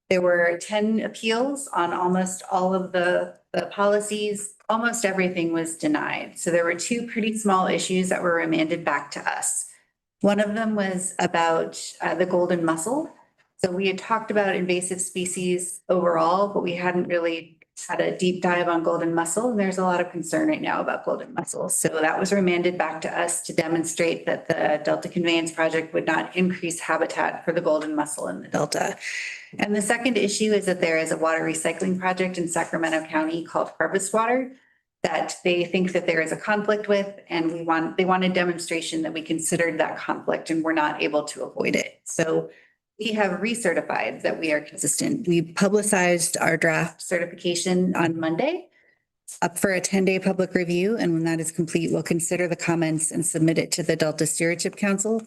Speaker 17: there were 10 appeals on almost all of the policies. Almost everything was denied. So there were 2 pretty small issues that were remanded back to us. One of them was about the golden mussel. So we had talked about invasive species overall, but we hadn't really had a deep dive on golden mussel. And there's a lot of concern right now about golden mussels. So that was remanded back to us to demonstrate that the Delta Conveyance Project would not increase habitat for the golden mussel in the Delta. And the second issue is that there is a water recycling project in Sacramento County called Harvest Water that they think that there is a conflict with, and they want a demonstration that we considered that conflict and we're not able to avoid it. So we have recertified that we are consistent. We publicized our draft certification on Monday, up for a 10-day public review. And when that is complete, we'll consider the comments and submit it to the Delta Stewardship Council.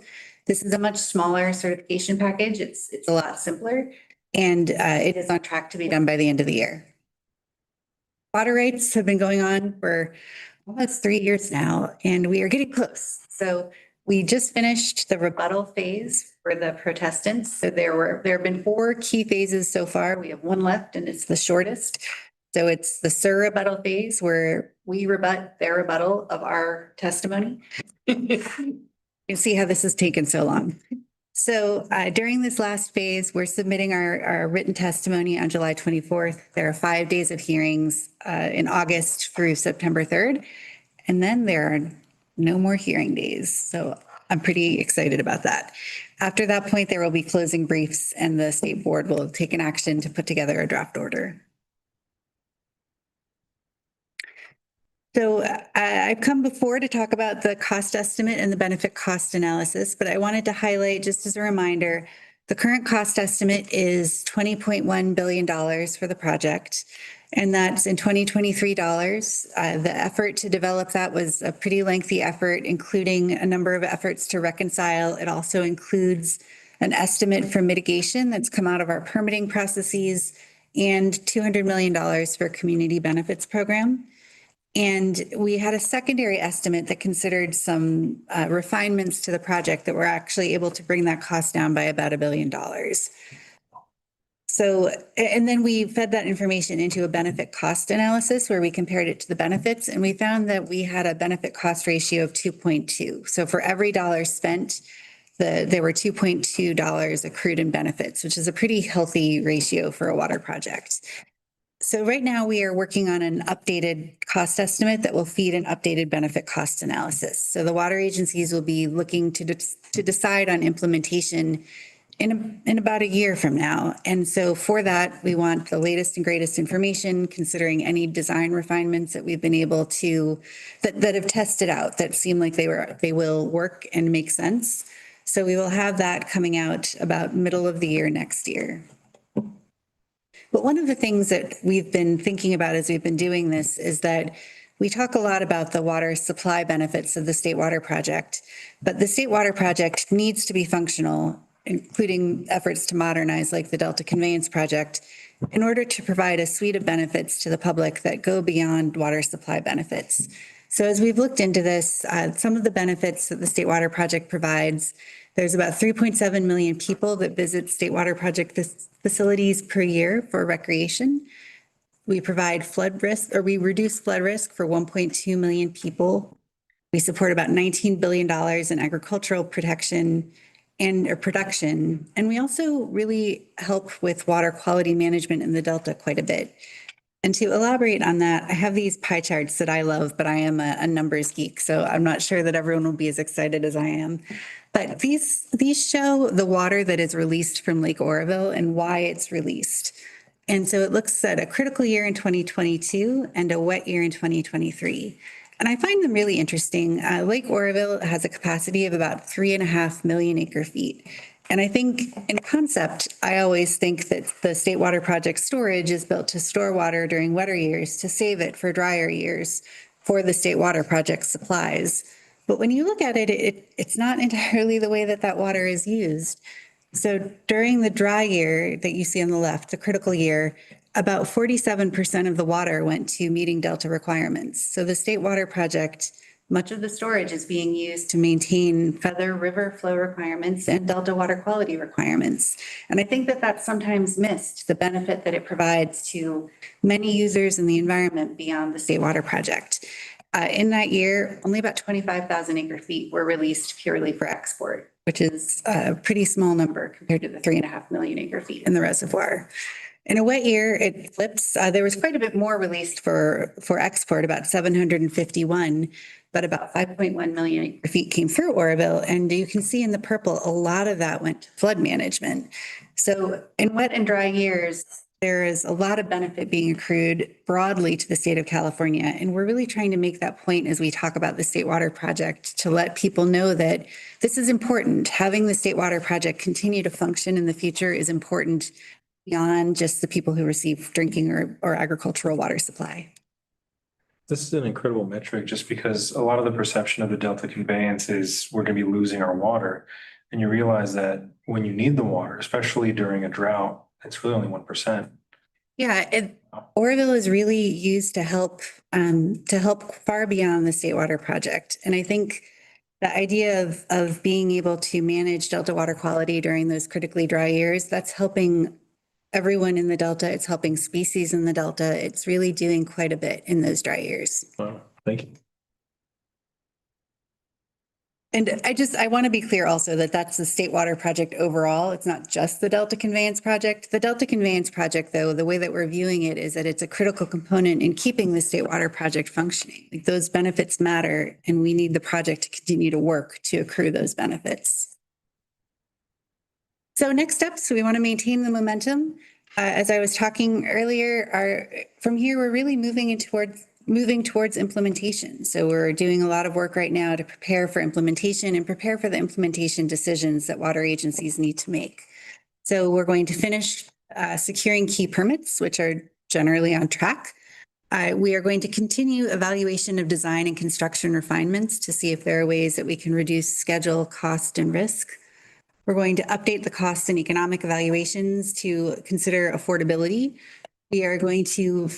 Speaker 17: This is a much smaller certification package. It's a lot simpler, and it is on track to be done by the end of the year. Water rights have been going on for almost 3 years now, and we are getting close. So we just finished the rebuttal phase for the protestants. So there have been 4 key phases so far. We have 1 left, and it's the shortest. So it's the SIR rebuttal phase where we rebut their rebuttal of our testimony. You see how this has taken so long. So during this last phase, we're submitting our written testimony on July 24th. There are 5 days of hearings in August through September 3rd. And then there are no more hearing days. So I'm pretty excited about that. After that point, there will be closing briefs, and the state board will take an action to put together a draft order. So I've come before to talk about the cost estimate and the benefit cost analysis, but I wanted to highlight, just as a reminder, the current cost estimate is $20.1 billion for the project. And that's in 2023 dollars. The effort to develop that was a pretty lengthy effort, including a number of efforts to reconcile. It also includes an estimate for mitigation that's come out of our permitting processes and $200 million for a community benefits program. And we had a secondary estimate that considered some refinements to the project that were actually able to bring that cost down by about $1 billion. So, and then we fed that information into a benefit cost analysis where we compared it to the benefits, and we found that we had a benefit cost ratio of 2.2. So for every dollar spent, there were $2.2 accrued in benefits, which is a pretty healthy ratio for a water project. So right now we are working on an updated cost estimate that will feed an updated benefit cost analysis. So the water agencies will be looking to decide on implementation in about a year from now. And so for that, we want the latest and greatest information, considering any design refinements that we've been able to, that have tested out, that seem like they will work and make sense. So we will have that coming out about middle of the year next year. But one of the things that we've been thinking about as we've been doing this is that we talk a lot about the water supply benefits of the State Water Project, but the State Water Project needs to be functional, including efforts to modernize like the Delta Conveyance Project, in order to provide a suite of benefits to the public that go beyond water supply benefits. So as we've looked into this, some of the benefits that the State Water Project provides, there's about 3.7 million people that visit State Water Project facilities per year for recreation. We provide flood risk, or we reduce flood risk for 1.2 million people. We support about $19 billion in agricultural protection and production. And we also really help with water quality management in the Delta quite a bit. And to elaborate on that, I have these pie charts that I love, but I am a numbers geek, so I'm not sure that everyone will be as excited as I am. But these show the water that is released from Lake Oroville and why it's released. And so it looks at a critical year in 2022 and a wet year in 2023. And I find them really interesting. Lake Oroville has a capacity of about 3.5 million acre feet. And I think in concept, I always think that the State Water Project storage is built to store water during wetter years, to save it for drier years for the State Water Project supplies. But when you look at it, it's not entirely the way that that water is used. So during the dry year that you see on the left, the critical year, about 47% of the water went to meeting Delta requirements. So the State Water Project, much of the storage is being used to maintain Feather River flow requirements and Delta water quality requirements. And I think that that's sometimes missed, the benefit that it provides to many users in the environment beyond the State Water Project. In that year, only about 25,000 acre feet were released purely for export, which is a pretty small number compared to the 3.5 million acre feet in the reservoir. In a wet year, it flips. There was quite a bit more released for export, about 751, but about 5.1 million acre feet came through Oroville. And you can see in the purple, a lot of that went to flood management. So in wet and dry years, there is a lot of benefit being accrued broadly to the state of California. And we're really trying to make that point as we talk about the State Water Project, to let people know that this is important. Having the State Water Project continue to function in the future is important beyond just the people who receive drinking or agricultural water supply.
Speaker 13: This is an incredible metric just because a lot of the perception of the Delta conveyance is we're going to be losing our water. And you realize that when you need the water, especially during a drought, it's really only 1%.
Speaker 17: Yeah, Oroville is really used to help far beyond the State Water Project. And I think the idea of being able to manage Delta water quality during those critically dry years, that's helping everyone in the Delta. It's helping species in the Delta. It's really doing quite a bit in those dry years.
Speaker 13: Wow, thank you.
Speaker 17: And I want to be clear also that that's the State Water Project overall. It's not just the Delta Conveyance Project. The Delta Conveyance Project, though, the way that we're viewing it is that it's a critical component in keeping the State Water Project functioning. Like, those benefits matter, and we need the project to continue to work to accrue those benefits. So next steps, we want to maintain the momentum. As I was talking earlier, from here, we're really moving towards implementation. So we're doing a lot of work right now to prepare for implementation and prepare for the implementation decisions that water agencies need to make. So we're going to finish securing key permits, which are generally on track. We are going to continue evaluation of design and construction refinements to see if there are ways that we can reduce schedule, cost, and risk. We're going to update the cost and economic evaluations to consider affordability. We are going to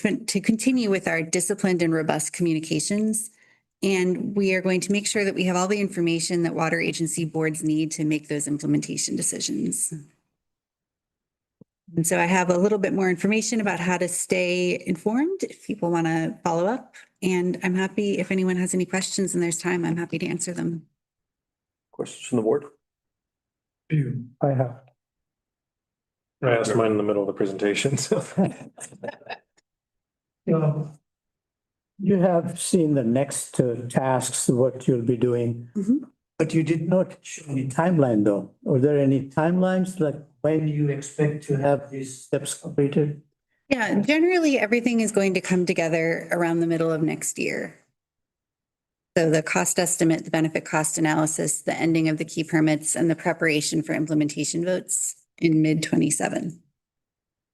Speaker 17: continue with our disciplined and robust communications. And we are going to make sure that we have all the information that water agency boards need to make those implementation decisions. And so I have a little bit more information about how to stay informed if people want to follow up. And I'm happy, if anyone has any questions and there's time, I'm happy to answer them.
Speaker 1: Questions from the board?
Speaker 4: I have.
Speaker 13: I asked mine in the middle of the presentation, so.
Speaker 4: You have seen the next tasks, what you'll be doing, but you did not show any timeline though. Are there any timelines, like when you expect to have these steps completed?
Speaker 17: Yeah, generally everything is going to come together around the middle of next year. So the cost estimate, the benefit cost analysis, the ending of the key permits, and the preparation for implementation votes in mid-27.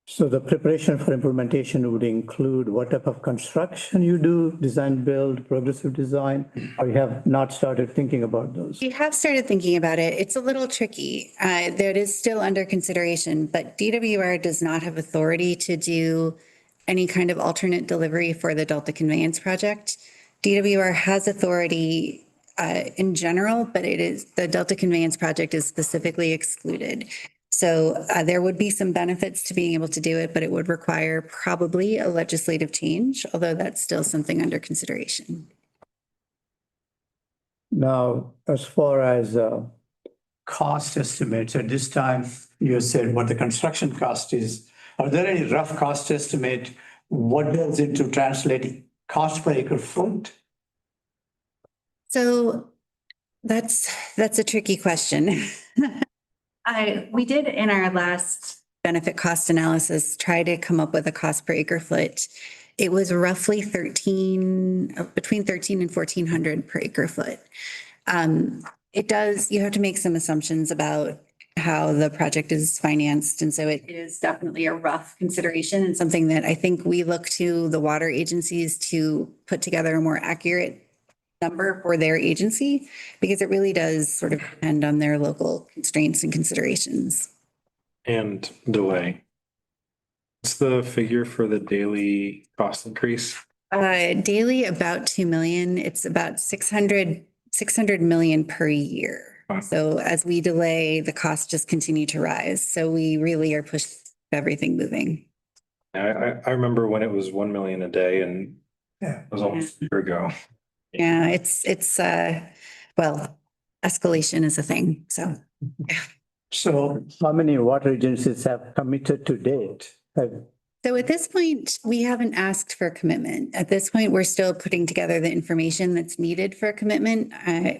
Speaker 4: So the preparation for implementation would include what type of construction you do, design, build, progressive design, or you have not started thinking about those?
Speaker 17: We have started thinking about it. It's a little tricky. That is still under consideration, but DWR does not have authority to do any kind of alternate delivery for the Delta Conveyance Project. DWR has authority in general, but the Delta Conveyance Project is specifically excluded. So there would be some benefits to being able to do it, but it would require probably a legislative change, although that's still something under consideration.
Speaker 4: Now, as far as cost estimates, at this time, you said what the construction cost is. Are there any rough cost estimate? What does it to translate cost per acre foot?
Speaker 17: So that's a tricky question. We did in our last benefit cost analysis try to come up with a cost per acre foot. It was roughly between 13 and 1,400 per acre foot. You have to make some assumptions about how the project is financed. And so it is definitely a rough consideration and something that I think we look to the water agencies to put together a more accurate number for their agency, because it really does sort of depend on their local constraints and considerations.
Speaker 13: And delay. What's the figure for the daily cost increase?
Speaker 17: Daily, about 2 million. It's about 600 million per year.
Speaker 13: Wow.
Speaker 17: So as we delay, the costs just continue to rise. So we really are pushing everything moving.
Speaker 13: I remember when it was 1 million a day and it was almost a year ago.
Speaker 17: Yeah, well, escalation is a thing. So, yeah.
Speaker 4: So how many water agencies have committed to date?
Speaker 17: So at this point, we haven't asked for a commitment. At this point, we're still putting together the information that's needed for a commitment.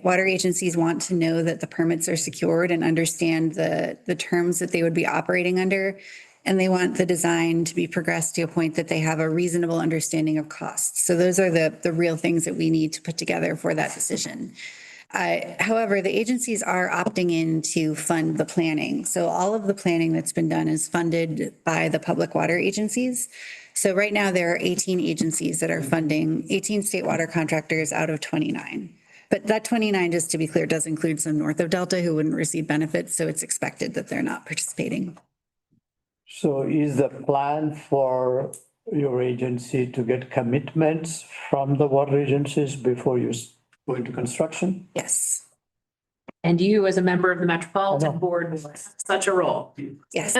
Speaker 17: Water agencies want to know that the permits are secured and understand the terms that they would be operating under. And they want the design to be progressed to a point that they have a reasonable understanding of costs. So those are the real things that we need to put together for that decision. However, the agencies are opting in to fund the planning. So all of the planning that's been done is funded by the public water agencies. So right now there are 18 agencies that are funding 18 state water contractors out of 29. But that 29, just to be clear, does include some north of Delta who wouldn't receive benefits. So it's expected that they're not participating.
Speaker 4: So is the plan for your agency to get commitments from the water agencies before you go into construction?
Speaker 17: Yes.
Speaker 5: And you, as a member of the Metropolitan Board, will have such a role.
Speaker 17: Yes.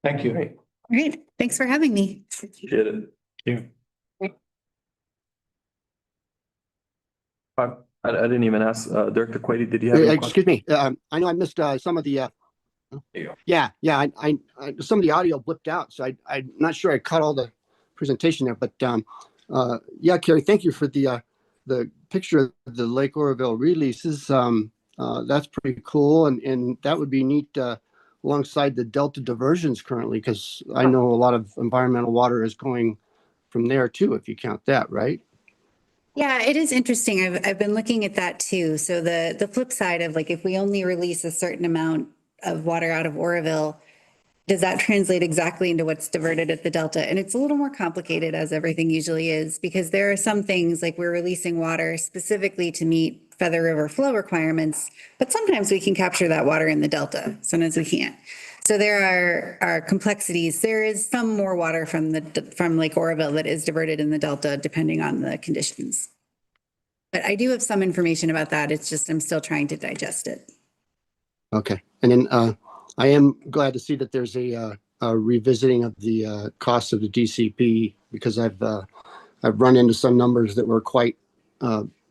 Speaker 13: Thank you.
Speaker 17: Great. Thanks for having me.
Speaker 1: Appreciate it.
Speaker 13: Thank you.
Speaker 1: I didn't even ask, Director Quady, did you have any questions?
Speaker 3: Excuse me, I know I missed some of the, yeah, I some of the audio blipped out, so I'm not sure I caught all the presentation there, but yeah, Carrie, thank you for the picture of the Lake Oroville releases. That's pretty cool, and that would be neat alongside the Delta diversions currently, because I know a lot of environmental water is going from there too, if you count that, right?
Speaker 17: Yeah, it is interesting. I've been looking at that too. So the flip side of like, if we only release a certain amount of water out of Oroville, does that translate exactly into what's diverted at the Delta? And it's a little more complicated, as everything usually is, because there are some things like we're releasing water specifically to meet Feather River flow requirements, but sometimes we can capture that water in the Delta, sometimes we can't. So there are complexities. There is some more water from Lake Oroville that is diverted in the Delta, depending on the conditions. But I do have some information about that. It's just I'm still trying to digest it.
Speaker 3: Okay, and then I am glad to see that there's a revisiting of the cost of the DCP, because I've run into some numbers that were quite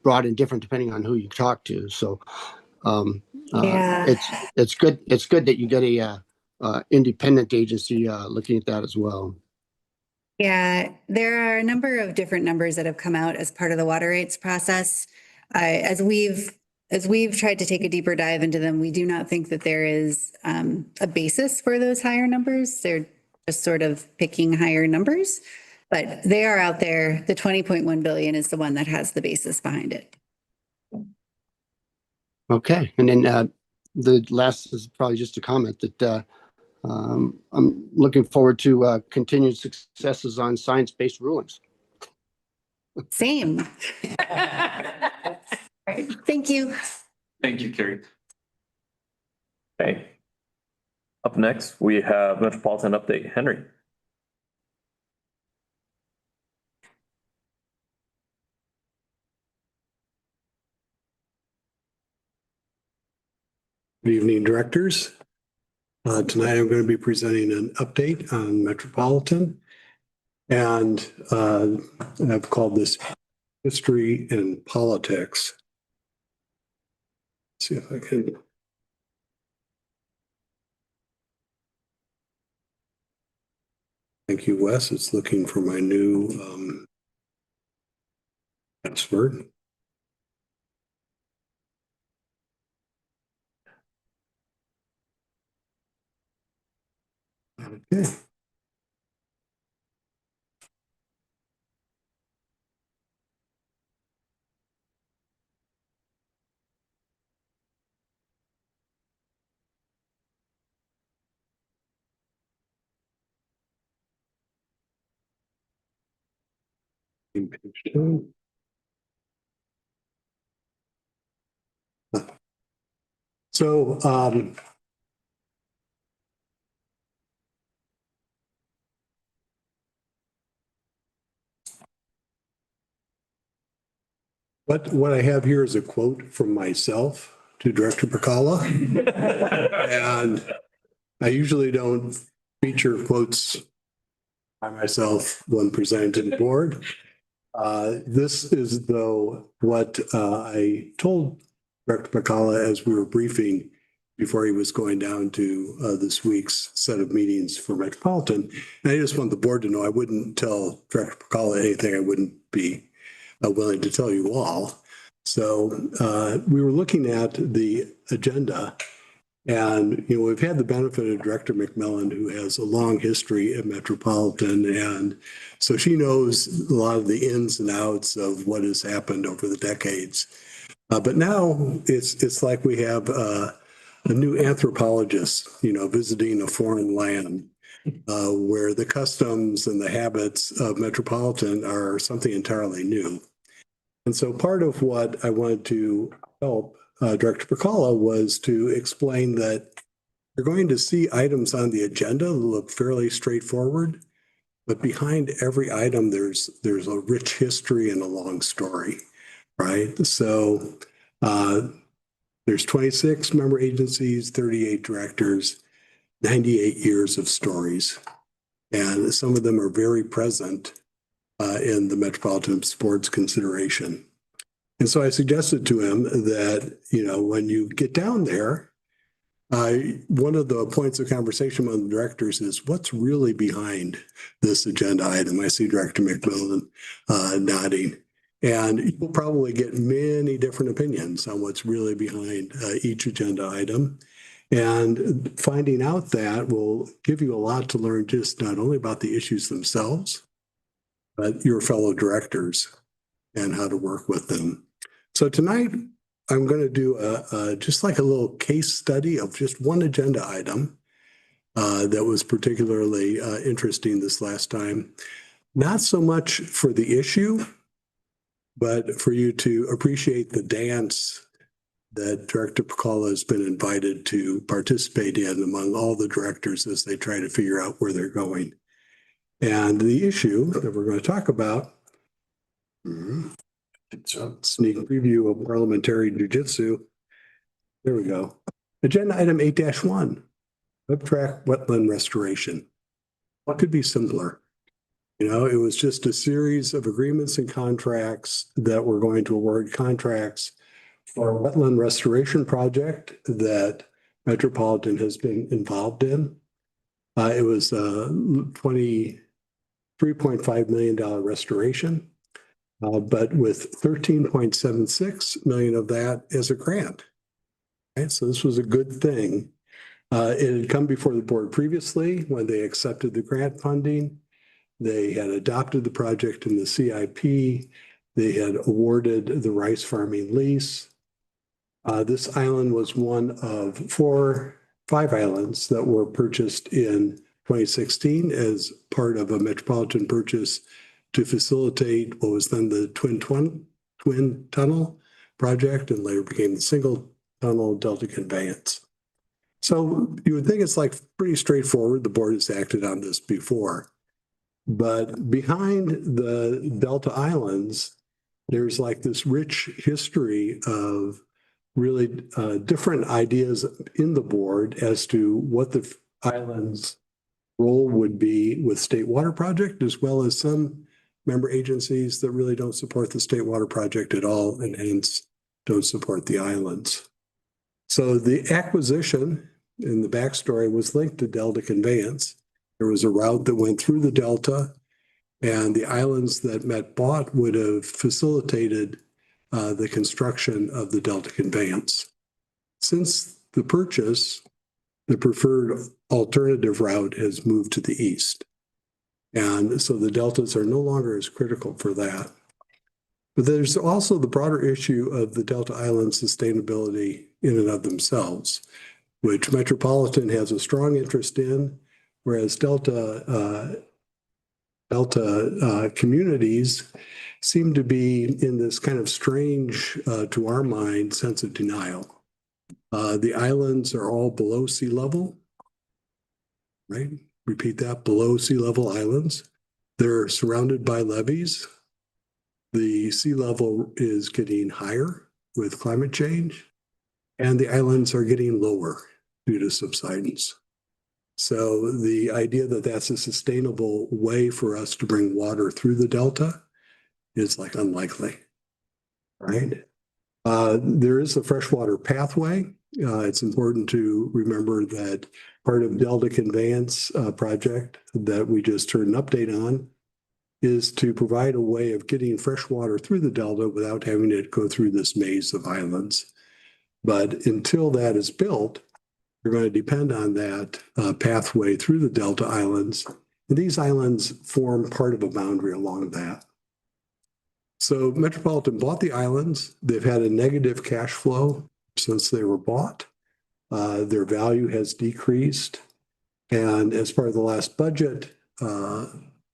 Speaker 3: broad and different depending on who you talk to. So
Speaker 17: Yeah.
Speaker 3: it's good that you get a independent agency looking at that as well.
Speaker 17: Yeah, there are a number of different numbers that have come out as part of the water rates process. As we've tried to take a deeper dive into them, we do not think that there is a basis for those higher numbers. They're just sort of picking higher numbers, but they are out there. The 20.1 billion is the one that has the basis behind it.
Speaker 3: Okay, and then the last is probably just a comment that I'm looking forward to continued successes on science-based rulings.
Speaker 17: Same. Thank you.
Speaker 1: Thank you, Carrie. Okay. Up next, we have Metropolitan Update, Henry.
Speaker 18: Good evening, directors. Tonight I'm going to be presenting an update on Metropolitan, and I've called this History and Politics. Let's see if I can. Thank you, Wes. It's looking for my new password. Okay. Page 2. So, what I have here is a quote from myself to Director Pacala. And I usually don't feature quotes by myself when presenting to the board. This is though what I told Director Pacala as we were briefing before he was going down to this week's set of meetings for Metropolitan. And I just want the board to know I wouldn't tell Director Pacala anything I wouldn't be willing to tell you all. So we were looking at the agenda, and we've had the benefit of Director McMillan, who has a long history at Metropolitan, and so she knows a lot of the ins and outs of what has happened over the decades. But now it's like we have a new anthropologist, visiting a foreign land, where the customs and the habits of Metropolitan are something entirely new. And so part of what I wanted to help Director Pacala was to explain that you're going to see items on the agenda that look fairly straightforward, but behind every item, there's a rich history and a long story, right? So there's 26 member agencies, 38 directors, 98 years of stories. And some of them are very present in the Metropolitan Board's consideration. And so I suggested to him that, when you get down there, one of the points of conversation among the directors is what's really behind this agenda item. I see Director McMillan nodding. And you'll probably get many different opinions on what's really behind each agenda item. And finding out that will give you a lot to learn, just not only about the issues themselves, but your fellow directors and how to work with them. So tonight, I'm going to do just like a little case study of just one agenda item that was particularly interesting this last time. Not so much for the issue, but for you to appreciate the dance that Director Pacala has been invited to participate in among all the directors as they try to figure out where they're going. And the issue that we're going to talk about, sneak preview of parliamentary jujitsu. There we go. Agenda item 8-1, web track wetland restoration. What could be simpler? It was just a series of agreements and contracts that were going to award contracts for a wetland restoration project that Metropolitan has been involved in. It was a $23.5 million restoration, but with $13.76 million of that as a grant. Right? So this was a good thing. It had come before the board previously when they accepted the grant funding. They had adopted the project in the CIP. They had awarded the rice farming lease. This island was one of 5 islands that were purchased in 2016 as part of a Metropolitan purchase to facilitate what was then the Twin Tunnel project and later became the Single Tunnel Delta Conveyance. So you would think it's like pretty straightforward. The board has acted on this before. But behind the Delta Islands, there's like this rich history of really different ideas in the board as to what the island's role would be with State Water Project, as well as some member agencies that really don't support the State Water Project at all and hence don't support the islands. So the acquisition in the backstory was linked to Delta Conveyance. There was a route that went through the Delta, and the islands that Met bought would have facilitated the construction of the Delta Conveyance. Since the purchase, the preferred alternative route has moved to the east. And so the deltas are no longer as critical for that. But there's also the broader issue of the Delta Island sustainability in and of themselves, which Metropolitan has a strong interest in, whereas Delta Delta communities seem to be in this kind of strange, to our mind, sense of denial. The islands are all below sea level, right? Repeat that, below sea level islands. They're surrounded by levees. The sea level is getting higher with climate change, and the islands are getting lower due to subsidence. So the idea that that's a sustainable way for us to bring water through the delta is like unlikely, right? There is a freshwater pathway. It's important to remember that part of Delta Conveyance project that we just heard an update on is to provide a way of getting fresh water through the delta without having it go through this maze of islands. But until that is built, you're going to depend on that pathway through the delta islands. And these islands form part of a boundary along that. So Metropolitan bought the islands. They've had a negative cash flow since they were bought. Their value has decreased. And as part of the last budget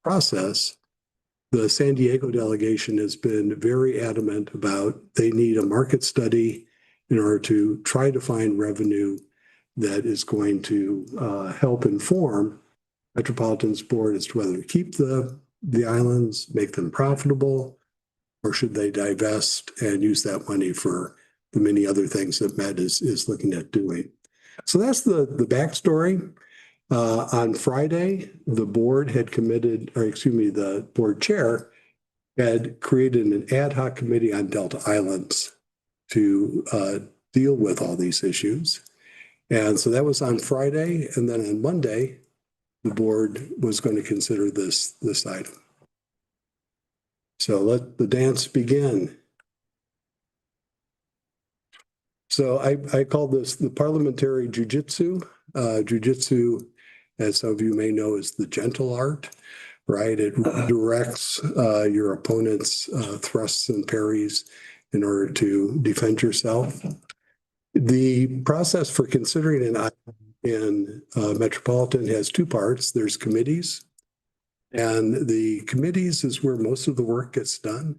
Speaker 18: process, the San Diego delegation has been very adamant about they need a market study in order to try to find revenue that is going to help inform Metropolitan's board as to whether to keep the islands, make them profitable, or should they divest and use that money for the many other things that Met is looking at doing. So that's the backstory. On Friday, the board had committed, or excuse me, the board chair had created an ad hoc committee on Delta Islands to deal with all these issues. And so that was on Friday. And then on Monday, the board was going to consider this item. So let the dance begin. So I call this the parliamentary jujitsu. Jujitsu, as some of you may know, is the gentle art, right? It directs your opponent's thrusts and parries in order to defend yourself. The process for considering an item in Metropolitan has two parts. There's committees, and the committees is where most of the work gets done.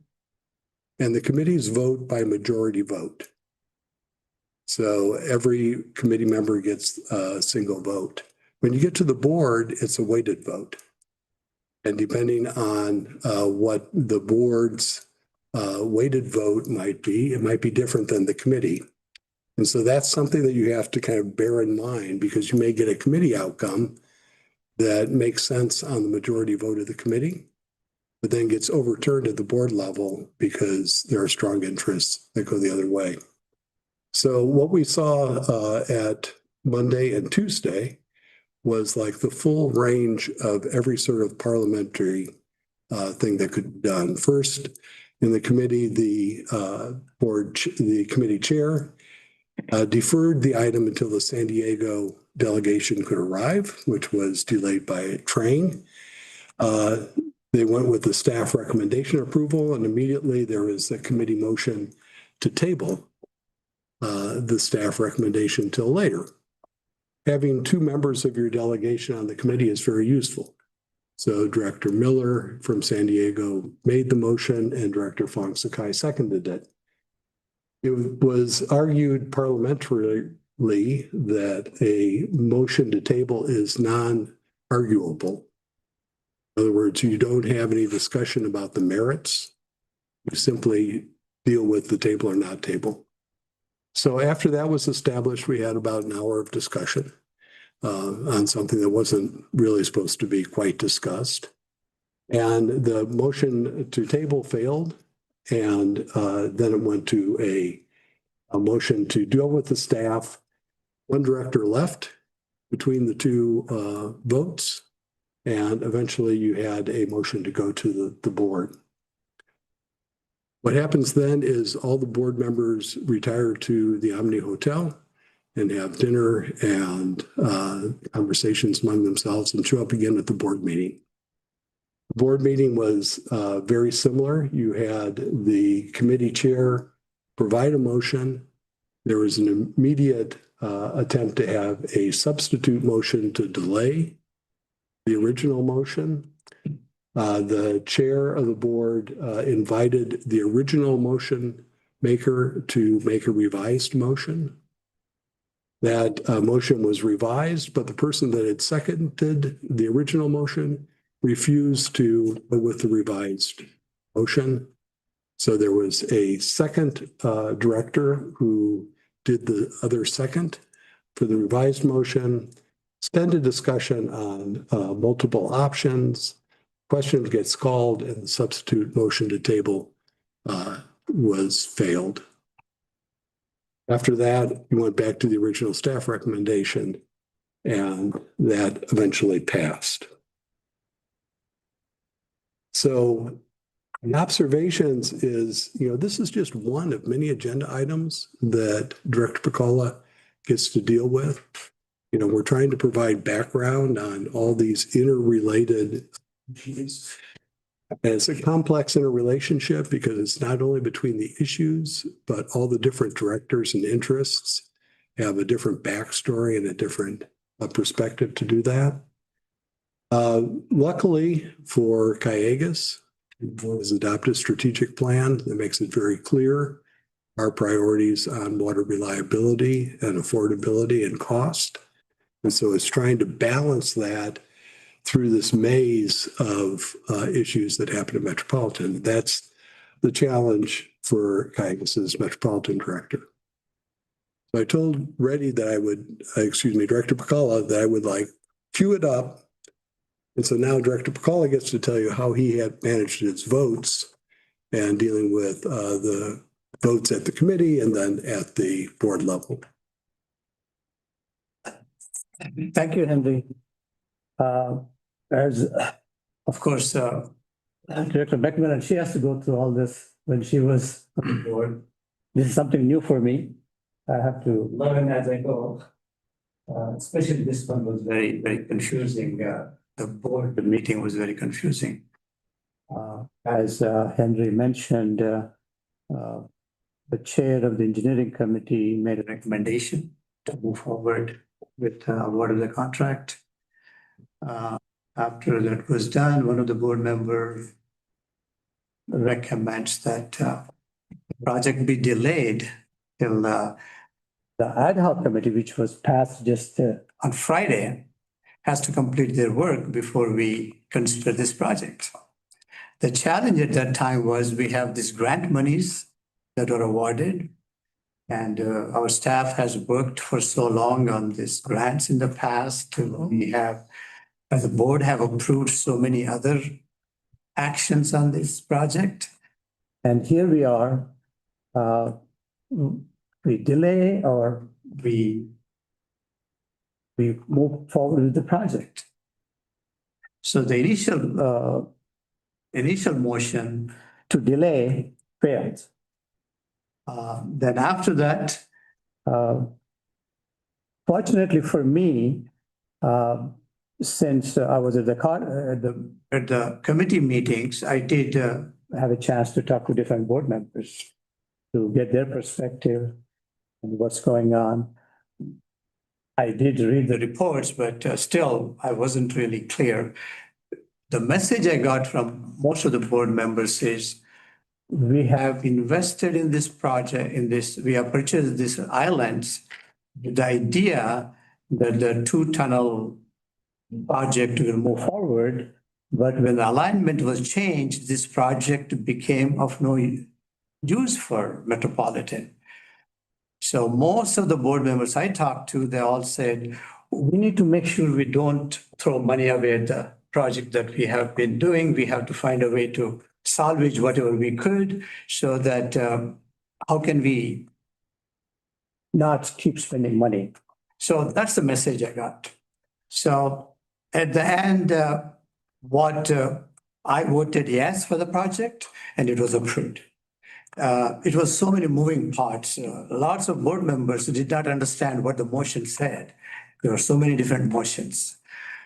Speaker 18: And the committees vote by majority vote. So every committee member gets a single vote. When you get to the board, it's a weighted vote. And depending on what the board's weighted vote might be, it might be different than the committee. And so that's something that you have to kind of bear in mind, because you may get a committee outcome that makes sense on the majority vote of the committee, but then gets overturned at the board level because there are strong interests that go the other way. So what we saw at Monday and Tuesday was like the full range of every sort of parliamentary thing that could be done. First, in the committee, the committee chair deferred the item until the San Diego delegation could arrive, which was delayed by a train. They went with the staff recommendation approval, and immediately there was a committee motion to table the staff recommendation till later. Having two members of your delegation on the committee is very useful. So Director Miller from San Diego made the motion and Director Fong Sakai seconded it. It was argued parliamentarily that a motion to table is non-arguable. In other words, you don't have any discussion about the merits. You simply deal with the table or not table. So after that was established, we had about an hour of discussion on something that wasn't really supposed to be quite discussed. And the motion to table failed. And then it went to a motion to deal with the staff. One director left between the two votes. And eventually you had a motion to go to the board. What happens then is all the board members retire to the Omni Hotel and have dinner and conversations among themselves and show up again at the board meeting. The board meeting was very similar. You had the committee chair provide a motion. There was an immediate attempt to have a substitute motion to delay the original motion. The chair of the board invited the original motion maker to make a revised motion. That motion was revised, but the person that had seconded the original motion refused to go with the revised motion. So there was a second director who did the other second for the revised motion, extended discussion on multiple options. Question gets called and the substitute motion to table was failed. After that, we went back to the original staff recommendation and that eventually passed. So the observations is, this is just one of many agenda items that Director Pacala gets to deal with. We're trying to provide background on all these interrelated issues. And it's a complex interrelationship because it's not only between the issues, but all the different directors and interests have a different backstory and a different perspective to do that. Luckily for Calleguas, the board has adopted a strategic plan that makes it very clear our priorities on water reliability and affordability and cost. And so it's trying to balance that through this maze of issues that happen at Metropolitan. That's the challenge for Calleguas' Metropolitan Director. So I told Reddy that I would, Director Pacala, that I would cue it up. And so now Director Pacala gets to tell you how he had managed his votes and dealing with the votes at the committee and then at the board level.
Speaker 4: Thank you, Henry. As, of course, Director Beckman, she has to go through all this when she was on the board. This is something new for me. I have to learn as I go. Especially this one was very, very confusing. The meeting was very confusing. As Henry mentioned, the chair of the engineering committee made a recommendation to move forward with award the contract. After that was done, one of the board members recommends that the project be delayed till the ad hoc committee, which was passed just on Friday, has to complete their work before we consider this project. The challenge at that time was we have these grant monies that were awarded, and our staff has worked for so long on these grants in the past. We have, as a board, have approved so many other actions on this project. And here we are, we delay or we move forward with the project. So the initial motion to delay failed. Then after that, fortunately for me, since I was at the committee meetings, I did have a chance to talk to different board members to get their perspective on what's going on. I did read the reports, but still, I wasn't really clear. The message I got from most of the board members is we have invested in this project, we have purchased these islands with the idea that the 2-tunnel project will move forward. But when the alignment was changed, this project became of no use for Metropolitan. So most of the board members I talked to, they all said, we need to make sure we don't throw money away at the project that we have been doing. We have to find a way to salvage whatever we could so that how can we not keep spending money? So that's the message I got. So at the end, I voted yes for the project and it was approved. It was so many moving parts. Lots of board members did not understand what the motion said. There were so many different motions.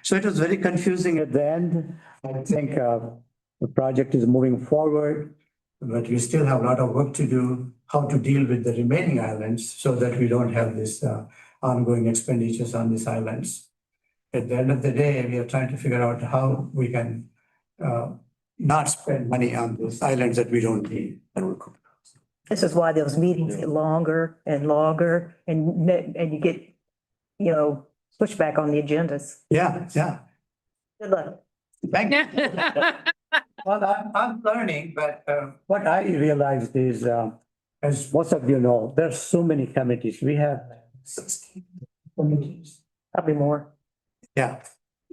Speaker 4: So it was very confusing at the end. I think the project is moving forward, but we still have a lot of work to do, how to deal with the remaining islands so that we don't have this ongoing expenditures on these islands. At the end of the day, we are trying to figure out how we can not spend money on those islands that we don't need.
Speaker 2: This is why those meetings get longer and longer and you get, pushback on the agendas.
Speaker 4: Yeah, yeah.
Speaker 2: Good luck.
Speaker 4: Thank you. Well, I'm learning, but what I realized is, as most of you know, there's so many committees. We have 16 committees.
Speaker 2: Probably more.
Speaker 4: Yeah.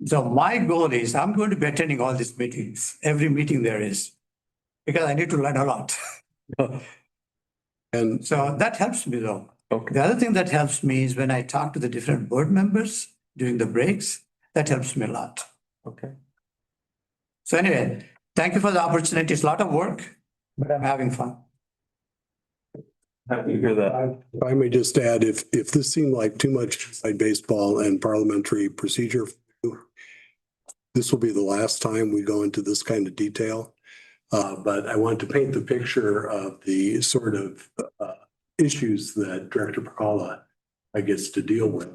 Speaker 4: So my goal is I'm going to be attending all these meetings, every meeting there is, because I need to learn a lot.
Speaker 18: And
Speaker 4: so that helps me though.
Speaker 1: Okay.
Speaker 4: The other thing that helps me is when I talk to the different board members during the breaks, that helps me a lot.
Speaker 1: Okay.
Speaker 4: So anyway, thank you for the opportunity. It's a lot of work, but I'm having fun.
Speaker 1: Happy to hear that.
Speaker 18: if I may just add, if this seemed like too much inside baseball and parliamentary procedure, this will be the last time we go into this kind of detail. But I want to paint the picture of the sort of issues that Director Pakala gets to deal with.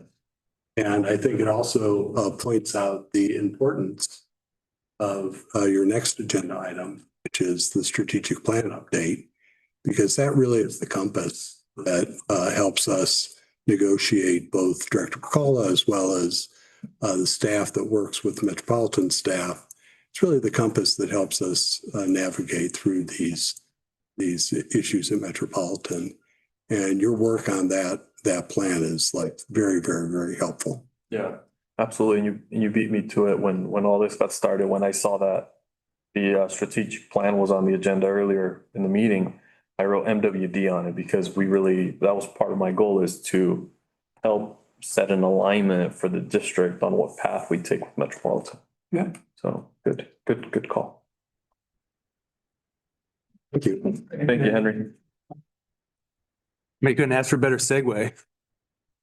Speaker 18: And I think it also points out the importance of your next agenda item, which is the strategic plan update, because that really is the compass that helps us negotiate both Director Pakala as well as the staff that works with the Metropolitan staff. It's really the compass that helps us navigate through these issues at Metropolitan. And your work on that plan is like very, very, very helpful.
Speaker 1: Yeah, absolutely. And you beat me to it when all this got started, when I saw that the strategic plan was on the agenda earlier in the meeting. I wrote MWD on it because that was part of my goal, is to help set an alignment for the district on what path we take with Metropolitan.
Speaker 4: Yeah.
Speaker 1: So good call.
Speaker 18: Thank you.
Speaker 1: Thank you, Henry.
Speaker 9: Make an ask for a better segue.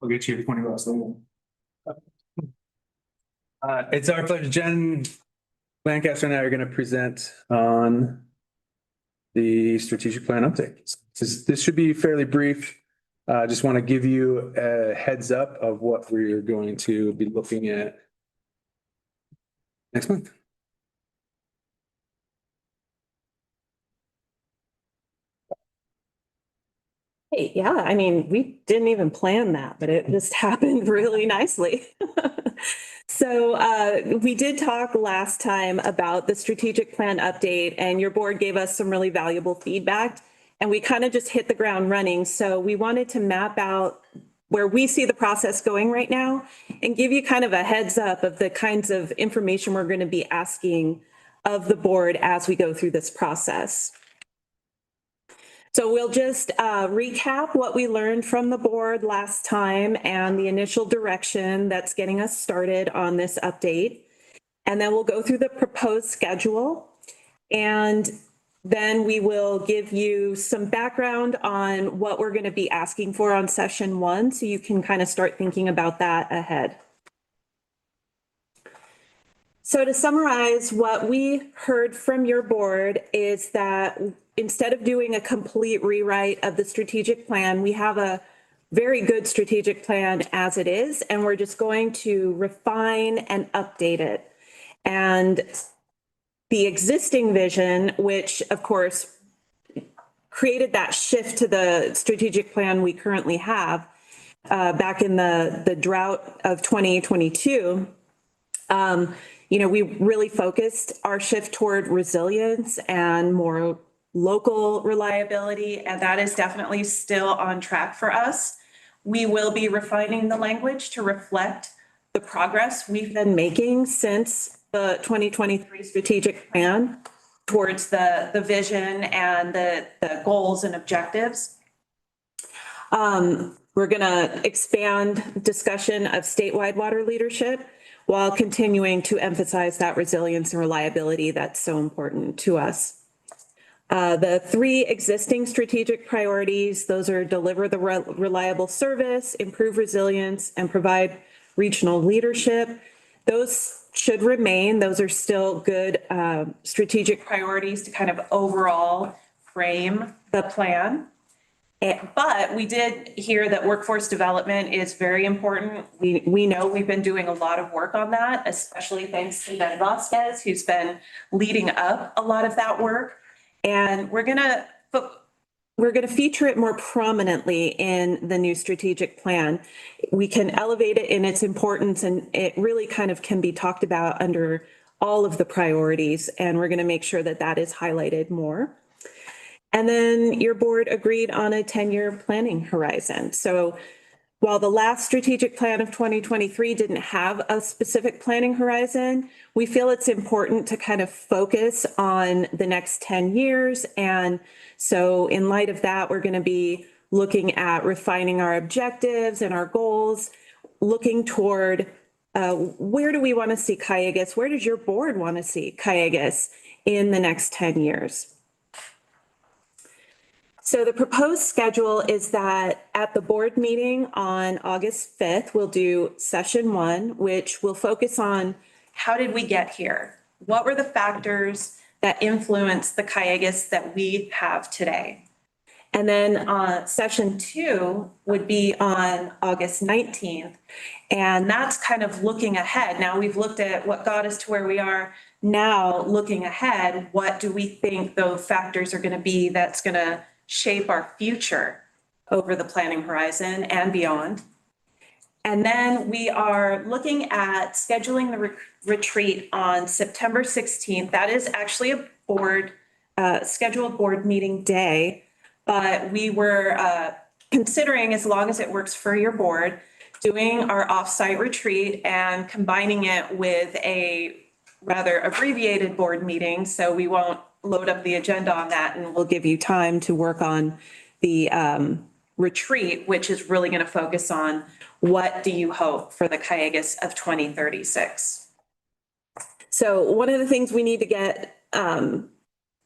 Speaker 9: I'll get you $20 later. It's our pleasure. Jen Lancaster and I are going to present on the strategic plan update. This should be fairly brief. I just want to give you a heads up of what we're going to be looking at next month.
Speaker 12: Hey, yeah, I mean, we didn't even plan that, but it just happened really nicely. So we did talk last time about the strategic plan update, and your board gave us some really valuable feedback, and we kind of just hit the ground running. So we wanted to map out where we see the process going right now and give you kind of a heads up of the kinds of information we're going to be asking of the board as we go through this process. So we'll just recap what we learned from the board last time and the initial direction that's getting us started on this update. And then we'll go through the proposed schedule. And then we will give you some background on what we're going to be asking for on session 1, so you can kind of start thinking about that ahead. So to summarize, what we heard from your board is that instead of doing a complete rewrite of the strategic plan, we have a very good strategic plan as it is, and we're just going to refine and update it. And the existing vision, which of course created that shift to the strategic plan we currently have back in the drought of 2022, we really focused our shift toward resilience and more local reliability, and that is definitely still on track for us. We will be refining the language to reflect the progress we've been making since the 2023 strategic plan towards the vision and the goals and objectives. We're going to expand discussion of statewide water leadership while continuing to emphasize that resilience and reliability that's so important to us. The 3 existing strategic priorities, those are deliver the reliable service, improve resilience, and provide regional leadership. Those should remain. Those are still good strategic priorities to kind of overall frame the plan. But we did hear that workforce development is very important. We know we've been doing a lot of work on that, especially thanks to Ben Vasquez, who's been leading up a lot of that work. And we're gonna feature it more prominently in the new strategic plan. We can elevate it in its importance, and it really kind of can be talked about under all of the priorities. And we're gonna make sure that that is highlighted more. And then your board agreed on a 10-year planning horizon. So while the last strategic plan of 2023 didn't have a specific planning horizon, we feel it's important to kind of focus on the next 10 years. And so in light of that, we're going to be looking at refining our objectives and our goals, looking toward where do we want to see Calleguas? Where does your board want to see Calleguas in the next 10 years? So the proposed schedule is that at the board meeting on August 5th, we'll do session 1, which will focus on how did we get here? What were the factors that influenced the Calleguas that we have today? And then session 2 would be on August 19th. And that's kind of looking ahead. Now we've looked at what got us to where we are. Now looking ahead, what do we think those factors are going to be that's going to shape our future over the planning horizon and beyond? And then we are looking at scheduling the retreat on September 16th. That is actually a scheduled board meeting day, but we were considering, as long as it works for your board, doing our offsite retreat and combining it with a rather abbreviated board meeting. So we won't load up the agenda on that, and we'll give you time to work on the retreat, which is really going to focus on what do you hope for the Calleguas of 2036. So one of the things we need to get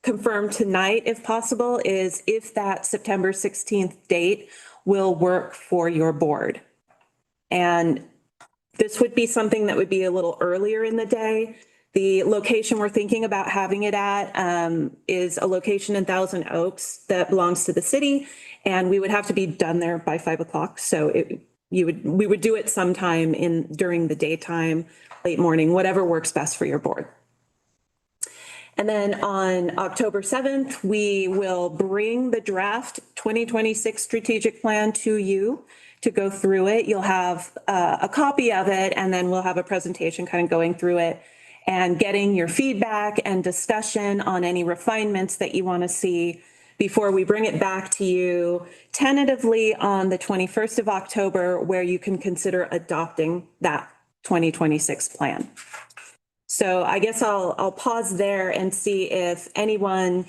Speaker 12: confirmed tonight, if possible, is if that September 16th date will work for your board. And this would be something that would be a little earlier in the day. The location we're thinking about having it at is a location in Thousand Oaks that belongs to the city, and we would have to be done there by 5 o'clock. So we would do it sometime during the daytime, late morning, whatever works best for your board. And then on October 7th, we will bring the draft 2026 strategic plan to you to go through it. You'll have a copy of it, and then we'll have a presentation kind of going through it and getting your feedback and discussion on any refinements that you want to see before we bring it back to you tentatively on the 21st of October, where you can consider adopting that 2026 plan. So I guess I'll pause there and see if anyone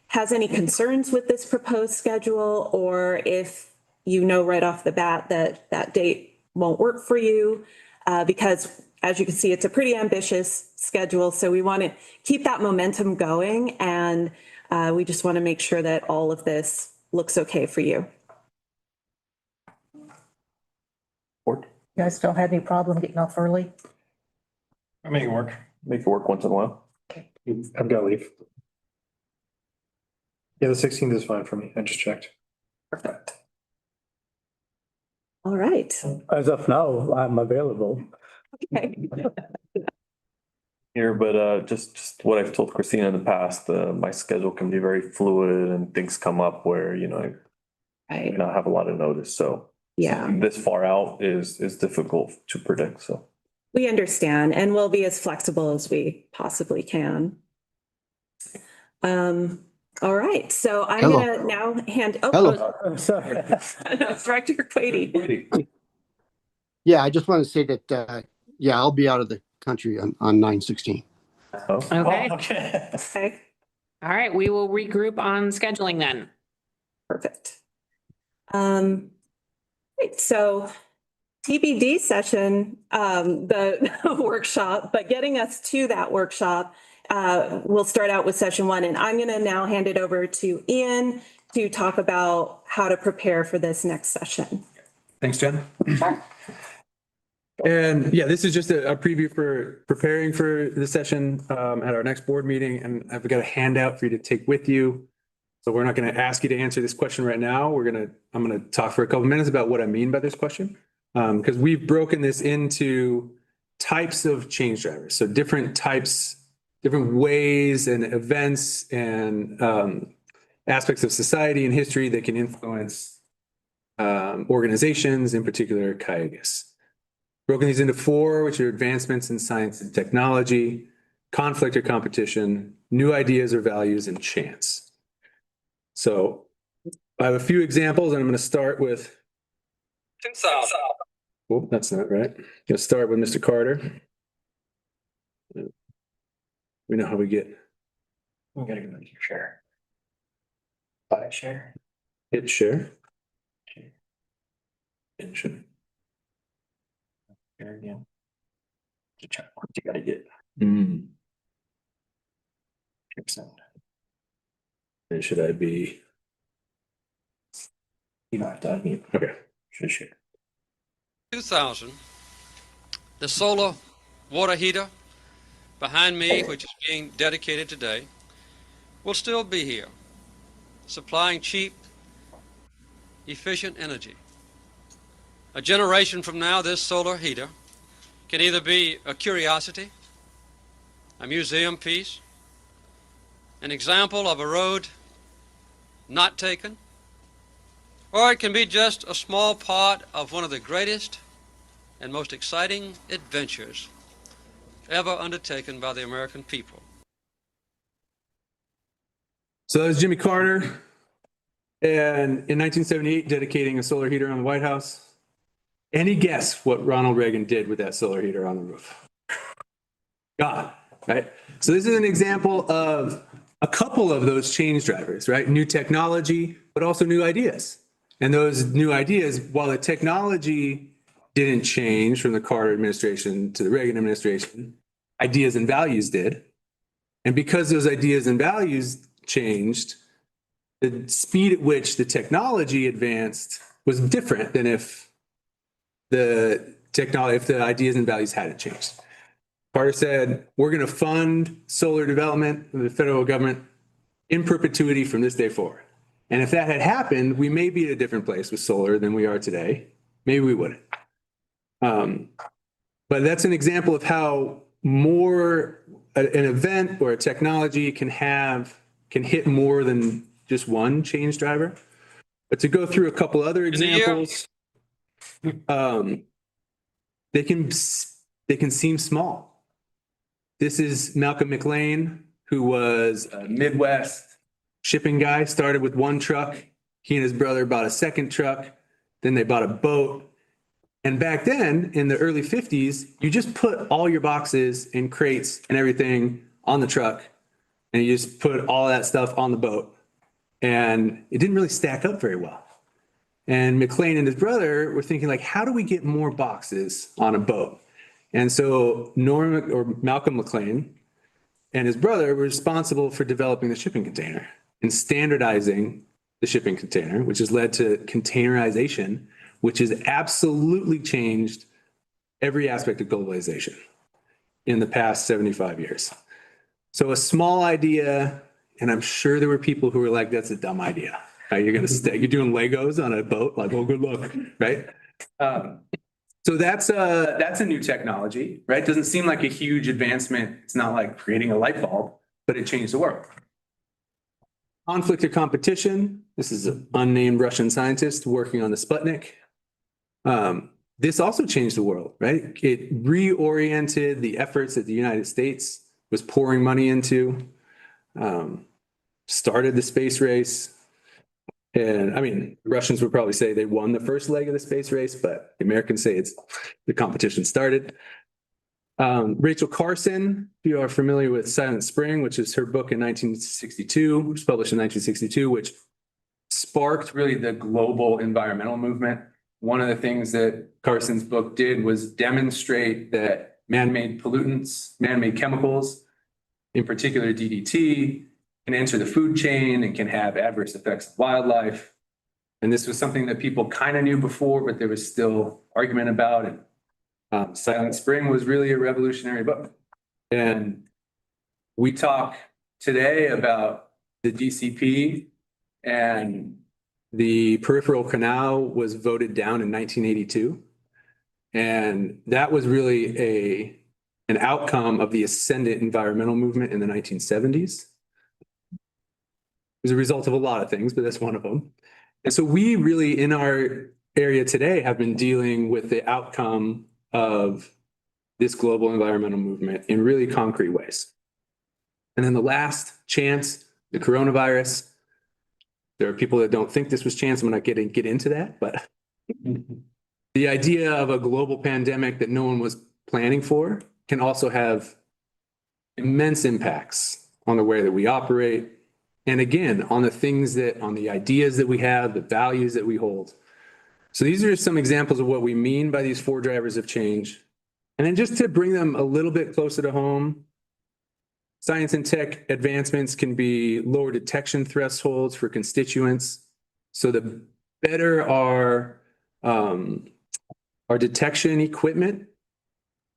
Speaker 12: has any concerns with this proposed schedule, or if you know right off the bat that that date won't work for you, because as you can see, it's a pretty ambitious schedule. So we want to keep that momentum going, and we just want to make sure that all of this looks okay for you.
Speaker 2: You guys don't have any problem getting off early?
Speaker 13: I'll make it work.
Speaker 1: Make it work once in a while.
Speaker 13: I've got to leave. Yeah, the 16th is fine for me. I just checked.
Speaker 1: Perfect.
Speaker 12: All right.
Speaker 4: As of now, I'm available.
Speaker 12: Okay.
Speaker 1: Here, but just what I've told Christina in the past, my schedule can be very fluid and things come up where, I may not have a lot of notice. So
Speaker 12: Yeah,
Speaker 1: this far out is difficult to predict. So
Speaker 12: we understand, and we'll be as flexible as we possibly can. All right, so I'm gonna now hand.
Speaker 3: Hello.
Speaker 4: Sorry.
Speaker 12: Director Quady.
Speaker 3: Yeah, I just want to say that, yeah, I'll be out of the country on 9/16.
Speaker 5: Okay.
Speaker 12: Okay,
Speaker 5: All right, we will regroup on scheduling then.
Speaker 12: perfect. Right, so TBD session, the workshop, but getting us to that workshop, we'll start out with session 1, and I'm going to now hand it over to Ian to talk about how to prepare for this next session.
Speaker 9: Thanks, Jen. And yeah, this is just a preview for preparing for the session at our next board meeting. And I've got a handout for you to take with you.
Speaker 19: So we're not going to ask you to answer this question right now. I'm going to talk for a couple minutes about what I mean by this question. Because we've broken this into types of change drivers. So different types, different ways and events and aspects of society and history that can influence organizations, in particular Calleguas. Broken these into 4, which are advancements in science and technology, conflict or competition, new ideas or values, and chance. So I have a few examples, and I'm going to start with. Oh, that's not right. I'm going to start with Mr. Carter. We know how we get.
Speaker 11: We gotta go to your share. Share.
Speaker 19: Hit share. And share.
Speaker 11: Share again. To check what you gotta get.
Speaker 19: Mm.
Speaker 11: Send.
Speaker 19: And should I be?
Speaker 11: You don't have to unmute.
Speaker 19: Okay.
Speaker 11: Should share.
Speaker 20: 2000, the solar water heater behind me, which is being dedicated today, will still be here, supplying cheap, efficient energy. A generation from now, this solar heater can either be a curiosity, a museum piece, an example of a road not taken, or it can be just a small part of one of the greatest and most exciting adventures ever undertaken by the American people.
Speaker 19: So that was Jimmy Carter, and in 1978, dedicating a solar heater on the White House. Any guess what Ronald Reagan did with that solar heater on the roof? God, right? So this is an example of a couple of those change drivers, right? New technology, but also new ideas. And those new ideas, while the technology didn't change from the Carter administration to the Reagan administration, ideas and values did. And because those ideas and values changed, the speed at which the technology advanced was different than if the ideas and values hadn't changed. Carter said, we're going to fund solar development in the federal government in perpetuity from this day forward. And if that had happened, we may be at a different place with solar than we are today. Maybe we wouldn't. But that's an example of how more an event or a technology can hit more than just one change driver. But to go through a couple other examples, they can seem small. This is Malcolm McLean, who was a Midwest shipping guy, started with one truck. He and his brother bought a second truck. Then they bought a boat. And back then, in the early 50s, you just put all your boxes and crates and everything on the truck, and you just put all that stuff on the boat. And it didn't really stack up very well. And McLean and his brother were thinking, like, how do we get more boxes on a boat? And so Malcolm McLean and his brother were responsible for developing the shipping container and standardizing the shipping container, which has led to containerization, which has absolutely changed every aspect of globalization in the past 75 years. So a small idea, and I'm sure there were people who were like, that's a dumb idea. You're doing Legos on a boat, like, oh, good luck, right? So that's a new technology, right? Doesn't seem like a huge advancement. It's not like creating a light bulb, but it changed the world. Conflict or competition. This is an unnamed Russian scientist working on the Sputnik. This also changed the world, right? It reoriented the efforts that the United States was pouring money into, started the space race. And I mean, the Russians would probably say they won the first leg of the space race, but the Americans say the competition started. Rachel Carson, if you are familiar with Silent Spring, which is her book in 1962, which was published in 1962, which sparked really the global environmental movement. One of the things that Carson's book did was demonstrate that man-made pollutants, man-made chemicals, in particular DDT, can enter the food chain and can have adverse effects on wildlife. And this was something that people kind of knew before, but there was still argument about it. Silent Spring was really a revolutionary book. And we talk today about the DCP And the peripheral canal was voted down in 1982. And that was really an outcome of the ascendant environmental movement in the 1970s. It was a result of a lot of things, but that's one of them. And so we really, in our area today, have been dealing with the outcome of this global environmental movement in really concrete ways. And then the last chance, the coronavirus. There are people that don't think this was chance. I'm not getting get into that, but the idea of a global pandemic that no one was planning for can also have immense impacts on the way that we operate. And again, on the things on the ideas that we have, the values that we hold. So these are just some examples of what we mean by these 4 drivers of change. And then just to bring them a little bit closer to home, science and tech advancements can be lower detection thresholds for constituents. So the better our detection equipment,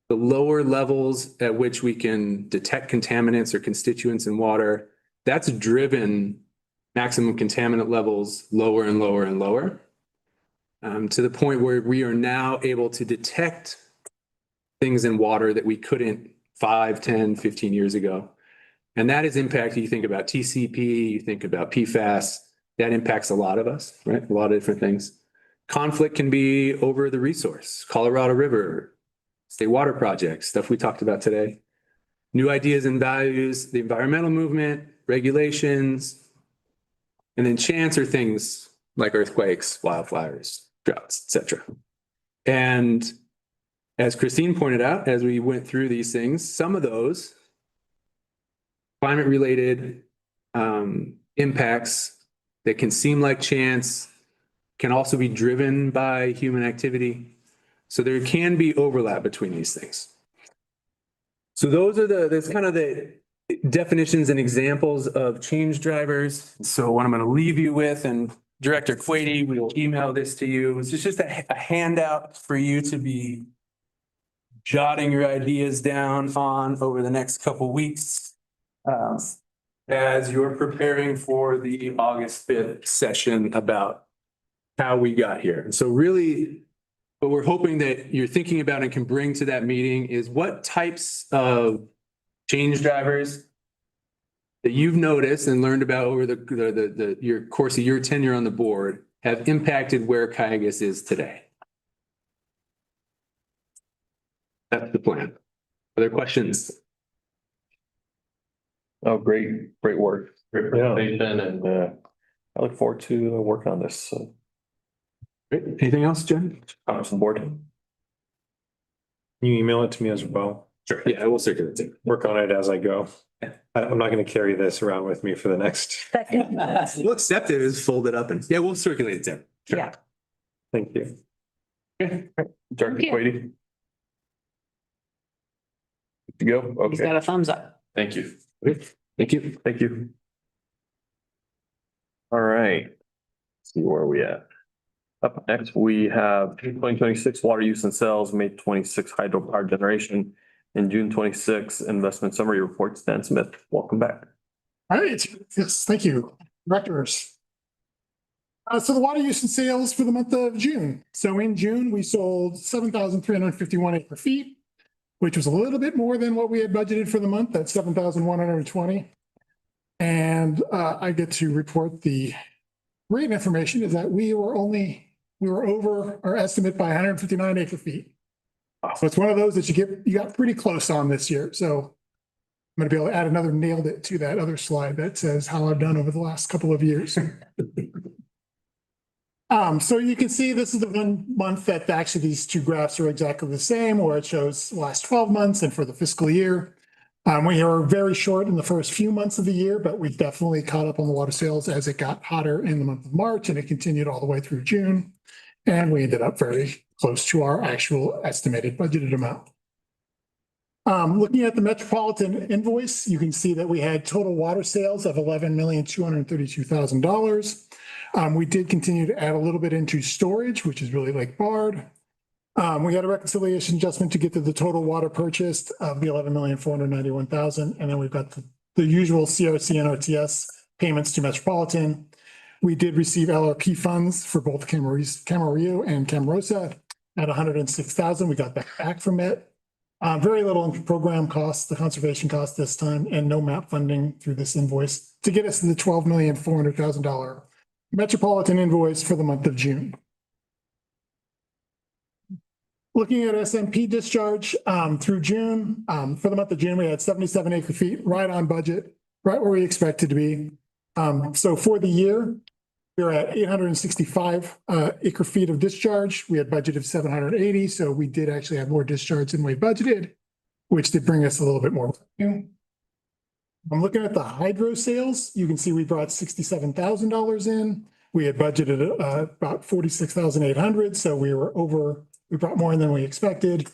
Speaker 19: the lower levels at which we can detect contaminants or constituents in water, that's driven maximum contaminant levels lower and lower and lower, to the point where we are now able to detect things in water that we couldn't 5, 10, 15 years ago. And that is impacting, you think about TCP, you think about PFAS, that impacts a lot of us, right? A lot of different things. Conflict can be over the resource, Colorado River, state water projects, stuff we talked about today. New ideas and values, the environmental movement, regulations, and then chance are things like earthquakes, wildfires, droughts, etc. And as Christine pointed out, as we went through these things, some of those climate-related impacts that can seem like chance can also be driven by human activity. So there can be overlap between these things. So that's kind of the definitions and examples of change drivers. So what I'm going to leave you with, and Director Quady, we will email this to you. It's just a handout for you to be jotting your ideas down on over the next couple weeks as you're preparing for the August 5th session about how we got here. And so really, what we're hoping that you're thinking about and can bring to that meeting is what types of change drivers that you've noticed and learned about over your course of your tenure on the board have impacted where Calleguas is today. That's the plan. Are there questions?
Speaker 1: Oh, great work. Great presentation, and I look forward to working on this. So.
Speaker 19: Great. Anything else, Jen?
Speaker 1: Comments on board?
Speaker 13: Can you email it to me as well?
Speaker 19: Sure. Yeah, I will circulate it.
Speaker 13: Work on it as I go. I'm not going to carry this around with me for the next.
Speaker 19: We'll accept it as folded up and we'll circulate it there.
Speaker 2: Sure. Yeah.
Speaker 13: Thank you.
Speaker 1: Okay. Director Quady. Good to go. Okay.
Speaker 5: He's got a thumbs up.
Speaker 1: Thank you.
Speaker 19: Thank you.
Speaker 1: Thank you. All right. Let's see where we at. Up next, we have 2026 water use and sales, May 26 hydropower generation, and June 26 investment summary report. Stan Smith, welcome back.
Speaker 14: All right. Yes, thank you, directors. So the water use and sales for the month of June. So in June, we sold 7,351 acre feet, which was a little bit more than what we had budgeted for the month. That's 7,120. And I get to report the great information is that we were over our estimate by 159 acre feet. So it's one of those that you got pretty close on this year. So I'm going to be able to add another nailed it to that other slide that says how I've done over the last couple of years. So you can see this is the 1 month that actually these two graphs are exactly the same, or it shows the last 12 months and for the fiscal year. We were very short in the first few months of the year, but we definitely caught up on the water sales as it got hotter in the month of March, and it continued all the way through June. And we ended up very close to our actual estimated budgeted amount. Looking at the metropolitan invoice, you can see that we had total water sales of $11,232,000. We did continue to add a little bit into storage, which is really Lake Bard. We had a reconciliation adjustment to get to the total water purchased of the $11,491,000. And then we've got the usual CRC and RTS payments to Metropolitan. We did receive LRP funds for both Camarillo and Camarosa at 106,000. We got that back from it. Very little in program costs, the conservation cost this time, and no MAP funding through this invoice to get us to the $12,400,000 metropolitan invoice for the month of June. Looking at SMP discharge through June, for the month of June, we had 77 acre feet, right on budget, right where we expected to be. So for the year, we were at 865 acre feet of discharge. We had budgeted 780, so we did actually have more discharge than we budgeted, which did bring us a little bit more revenue. I'm looking at the hydro sales. You can see we brought $67,000 in. We had budgeted about 46,800, so we brought more than we expected.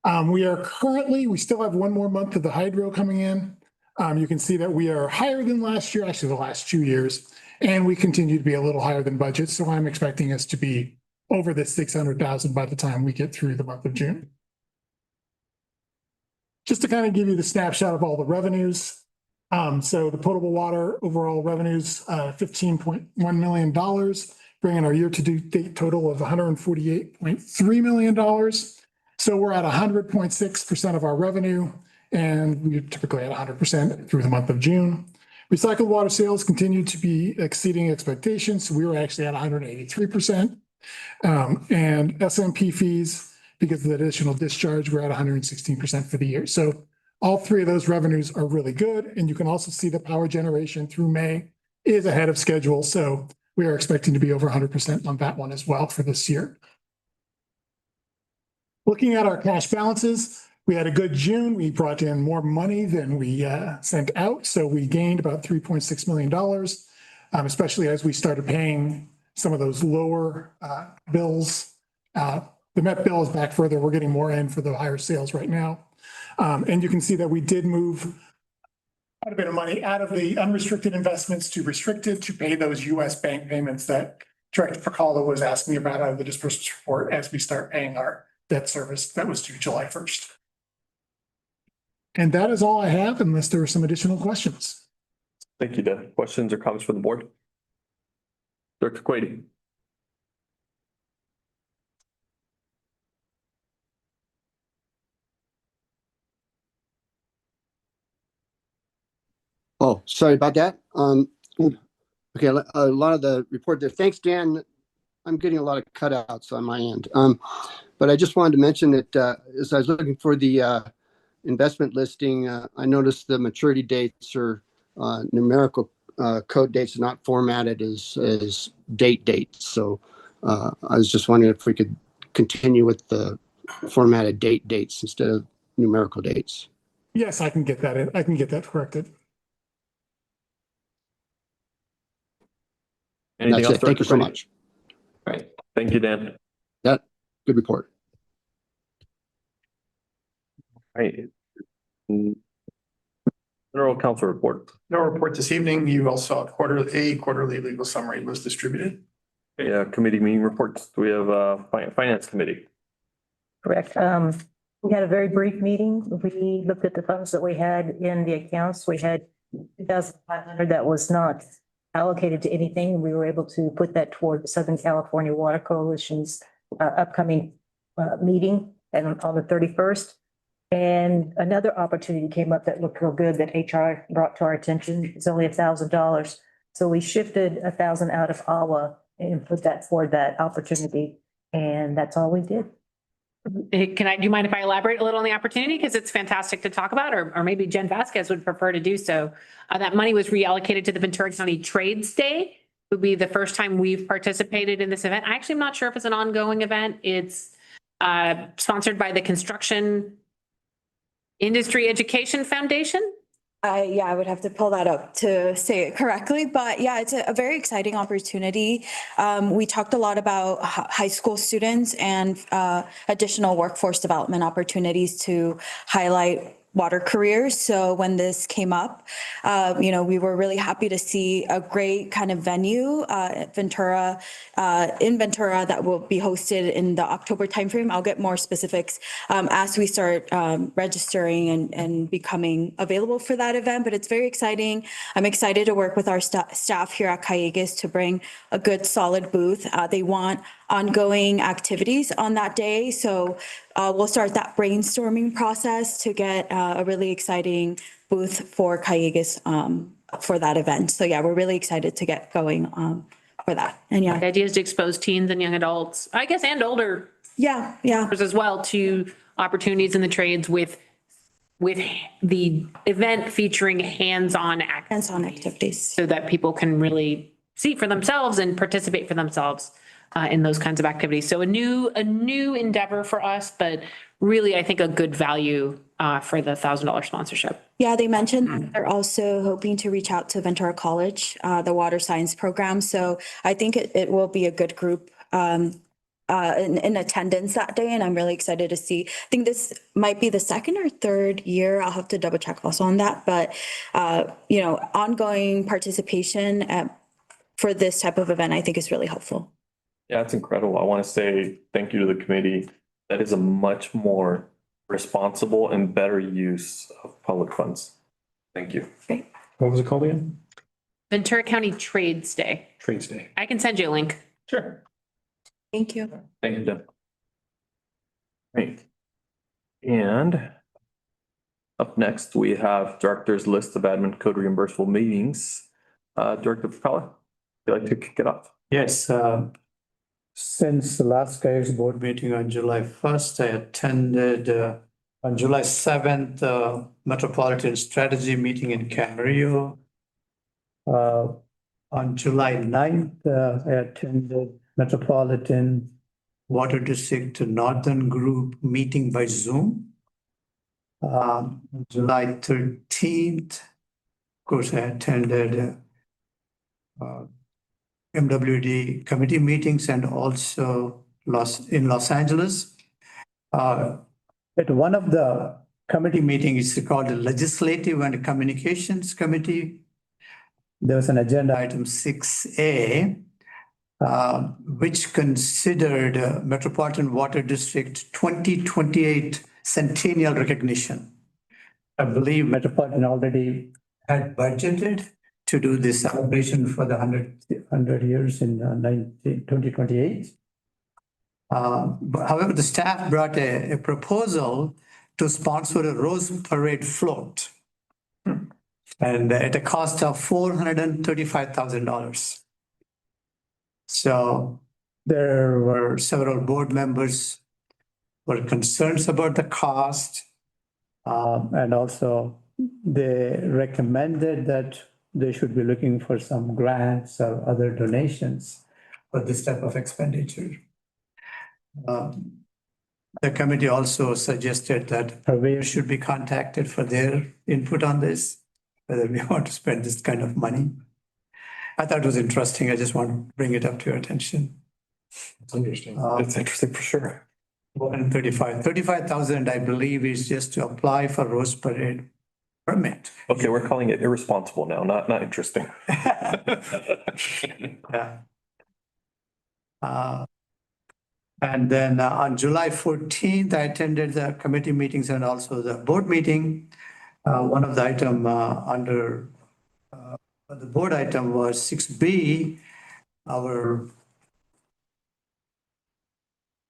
Speaker 14: We still have one more month of the hydro coming in. You can see that we are higher than last year, actually the last 2 years, and we continue to be a little higher than budget. So I'm expecting us to be over the 600,000 by the time we get through the month of June. Just to kind of give you the snapshot of all the revenues. So the potable water overall revenues, $15.1 million, bringing our year-to-date total of $148.3 million. So we're at 100.6% of our revenue, and we're typically at 100% through the month of June. Recycled water sales continue to be exceeding expectations. So we were actually at 183%. And SMP fees, because of the additional discharge, we're at 116% for the year. So all three of those revenues are really good. And you can also see the power generation through May is ahead of schedule. So we are expecting to be over 100% on that one as well for this year. Looking at our cash balances, we had a good June. We brought in more money than we sent out. So we gained about $3.6 million, especially as we started paying some of those lower bills. The Met bill is back further. We're getting more in for the higher sales right now. And you can see that we did move quite a bit of money out of the unrestricted investments to restricted to pay those US bank payments that Director Pacala was asking about out of the disbursements report as we start paying our debt service that was due July 1st. And that is all I have, unless there are some additional questions.
Speaker 1: Thank you, Dan. Questions or comments from the board? Director Quady.
Speaker 3: Oh, sorry about that. Okay, a lot of the report there. Thanks, Dan. I'm getting a lot of cutouts on my end. But I just wanted to mention that as I was looking for the investment listing, I noticed the maturity dates are numerical code dates, not formatted as dates. So I was just wondering if we could continue with the formatted dates instead of numerical dates.
Speaker 14: Yes, I can get that in. I can get that corrected.
Speaker 1: Anything else?
Speaker 3: Thank you so much.
Speaker 1: All right. Thank you, Dan.
Speaker 3: That good report.
Speaker 1: All right. General Counsel report.
Speaker 21: No report this evening. You all saw quarterly legal summary was distributed.
Speaker 1: Yeah, committee meeting reports. We have finance committee.
Speaker 2: Correct. We had a very brief meeting. We looked at the funds that we had in the accounts. We had 2,500 that was not allocated to anything. We were able to put that toward the Southern California Water Coalition's upcoming meeting and on the 31st. And another opportunity came up that looked real good that HR brought to our attention. It's only $1,000. So we shifted 1,000 out of AWA and put that for that opportunity. And that's all we did.
Speaker 5: Do you mind if I elaborate a little on the opportunity? Because it's fantastic to talk about, or maybe Jen Vasquez would prefer to do so. That money was reallocated to the Ventura County Trades Day. It would be the first time we've participated in this event. I actually am not sure if it's an ongoing event. It's sponsored by the Construction Industry Education Foundation.
Speaker 22: Yeah, I would have to pull that up to say it correctly, but yeah, it's a very exciting opportunity. We talked a lot about high school students and additional workforce development opportunities to highlight water careers. So when this came up, we were really happy to see a great kind of venue at Ventura, in Ventura, that will be hosted in the October timeframe. I'll get more specifics as we start registering and becoming available for that event. But it's very exciting. I'm excited to work with our staff here at Calleguas to bring a good solid booth. They want ongoing activities on that day. So we'll start that brainstorming process to get a really exciting booth for Calleguas for that event. So yeah, we're really excited to get going for that. And yeah.
Speaker 5: The idea is to expose teens and young adults, I guess, and older.
Speaker 22: Yeah.
Speaker 5: As well, to opportunities in the trades with the event featuring hands-on
Speaker 22: activities.
Speaker 5: So that people can really see for themselves and participate for themselves in those kinds of activities. So a new endeavor for us, but really, I think a good value for the $1,000 sponsorship.
Speaker 22: Yeah, they mentioned they're also hoping to reach out to Ventura College, the water science program. So I think it will be a good group in attendance that day. And I'm really excited to see. I think this might be the second or third year. I'll have to double check also on that. But, ongoing participation for this type of event, I think is really helpful.
Speaker 1: Yeah, it's incredible. I want to say thank you to the committee. That is a much more responsible and better use of public funds. Thank you.
Speaker 22: Great.
Speaker 13: What was it called again?
Speaker 5: Ventura County Trades Day.
Speaker 13: Trades Day.
Speaker 5: I can send you a link.
Speaker 13: Sure.
Speaker 22: Thank you.
Speaker 1: Thank you, Jen. Great. And up next, we have director's list of admin code reimbursable meetings. Director Capella, would you like to kick it off?
Speaker 4: Yes, since the last Calleguas board meeting on July 1st, I attended on July 7th, Metropolitan Strategy meeting in Camarillo. On July 9th, I attended Metropolitan Water District Northern Group meeting by Zoom. July 13th, of course, I attended MWD committee meetings and also in Los Angeles. At one of the committee meetings, it's called the Legislative and Communications Committee. There was an agenda item 6A, which considered Metropolitan Water District 2028 centennial recognition. I believe Metropolitan already had budgeted to do this celebration for the 100 years in 2028. However, the staff brought a proposal to sponsor a Rose Parade float. And at a cost of $435,000. So there were several board members who were concerned about the cost. And also they recommended that they should be looking for some grants or other donations for this type of expenditure. The committee also suggested that purveyors should be contacted for their input on this, whether we want to spend this kind of money. I thought it was interesting. I just want to bring it up to your attention.
Speaker 13: It's interesting.
Speaker 1: It's interesting for sure.
Speaker 4: 35,000, I believe, is just to apply for Rose Parade permit.
Speaker 1: Okay, we're calling it irresponsible now, not interesting.
Speaker 4: Yeah. And then on July 14th, I attended the committee meetings and also the board meeting. One of the item under the board item was 6B. Our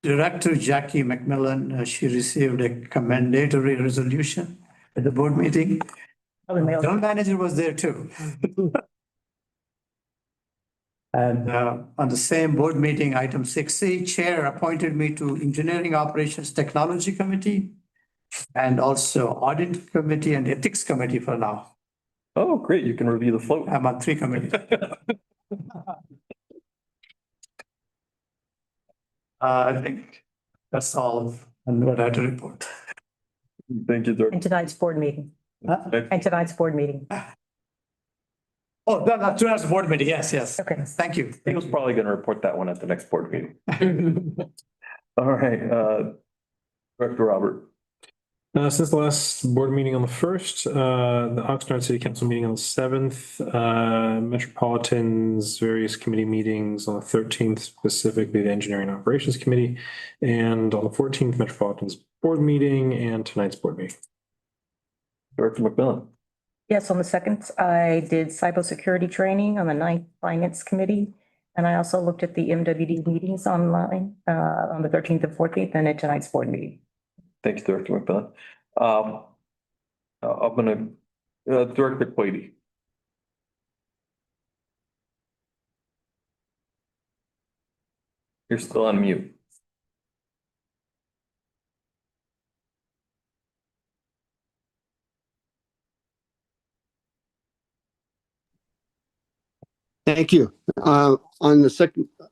Speaker 4: Director Jackie McMillan, she received a commendatory resolution at the board meeting. General manager was there too. And on the same board meeting, item 6C, chair appointed me to Engineering Operations Technology Committee and also Audit Committee and Ethics Committee for now.
Speaker 1: Oh, great. You can review the float.
Speaker 4: I'm on 3 committees. I think that's all on what I had to report.
Speaker 1: Thank you, Director.
Speaker 2: And tonight's board meeting. And tonight's board meeting.
Speaker 4: Oh, that's tonight's board meeting. Yes.
Speaker 2: Okay.
Speaker 4: Thank you.
Speaker 1: He was probably going to report that one at the next board meeting. All right, Director Robert.
Speaker 13: Since the last board meeting on the first, the Oxnard City Council meeting on the 7th, Metropolitan's various committee meetings on the 13th, specifically the Engineering and Operations Committee, and on the 14th, Metropolitan's board meeting and tonight's board meeting.
Speaker 1: Director McMillan.
Speaker 2: Yes, on the 2nd, I did cybersecurity training. On the 9th, Finance Committee. And I also looked at the MWD meetings online on the 13th and 14th and at tonight's board meeting.
Speaker 1: Thank you, Director McMillan. I'm gonna, Director Quady. You're still on mute.
Speaker 3: Thank you. On the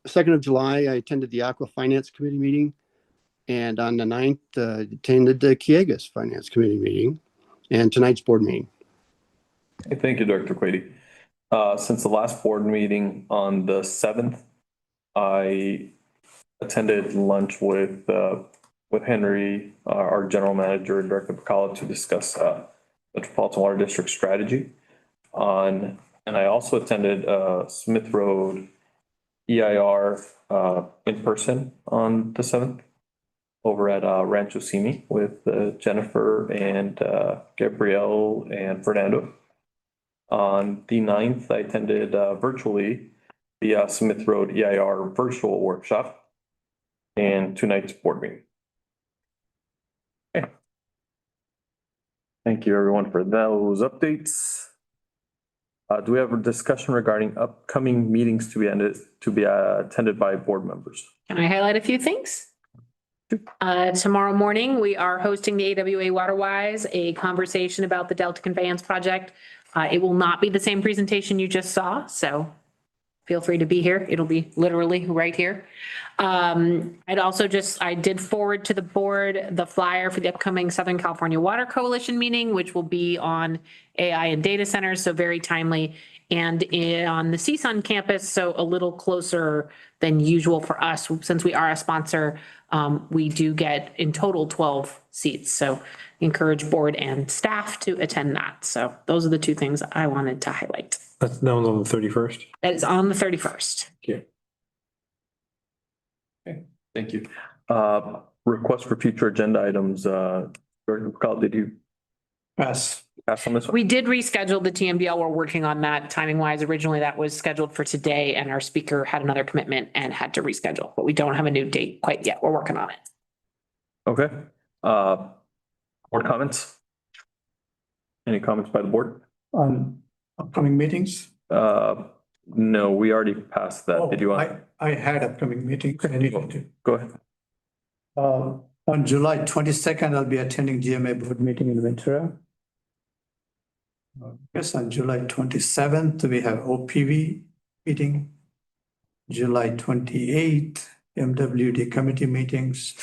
Speaker 3: 2nd of July, I attended the Aqua Finance Committee meeting. And on the 9th, attended the Calleguas Finance Committee meeting and tonight's board meeting.
Speaker 1: Okay, thank you, Director Quady. Since the last board meeting on the 7th, I attended lunch with Henry, our general manager, and Director Bacala to discuss Metropolitan Water District strategy. And I also attended Smith Road EIR in person on the 7th over at Rancho Simi with Jennifer and Gabrielle and Fernando. On the 9th, I attended virtually the Smith Road EIR virtual workshop and tonight's board meeting. Okay. Thank you, everyone, for those updates. Do we have a discussion regarding upcoming meetings to be attended by board members?
Speaker 5: Can I highlight a few things? Tomorrow morning, we are hosting the AWA WaterWise, a conversation about the Delta Conveyance Project. It will not be the same presentation you just saw, so feel free to be here. It'll be literally right here. I did forward to the board the flyer for the upcoming Southern California Water Coalition meeting, which will be on AI and data centers, so very timely. And on the CSUN campus, so a little closer than usual for us. Since we are a sponsor, we do get in total 12 seats. So encourage board and staff to attend that. So those are the two things I wanted to highlight.
Speaker 13: That's now on the 31st.
Speaker 5: That is on the 31st.
Speaker 13: Okay.
Speaker 1: Okay, thank you. Request for future agenda items. Director Bacala, did you pass on this one?
Speaker 5: We did reschedule the TMDL. We're working on that timing wise. Originally, that was scheduled for today and our speaker had another commitment and had to reschedule, but we don't have a new date quite yet. We're working on it.
Speaker 1: Okay. Board comments? Any comments by the board?
Speaker 21: On upcoming meetings?
Speaker 1: No, we already passed that. Did you want?
Speaker 21: I had upcoming meetings. I needed to.
Speaker 1: Go ahead.
Speaker 4: On July 22nd, I'll be attending GMA board meeting in Ventura. Yes, on July 27th, we have OPV meeting. July 28th, MWD committee meetings.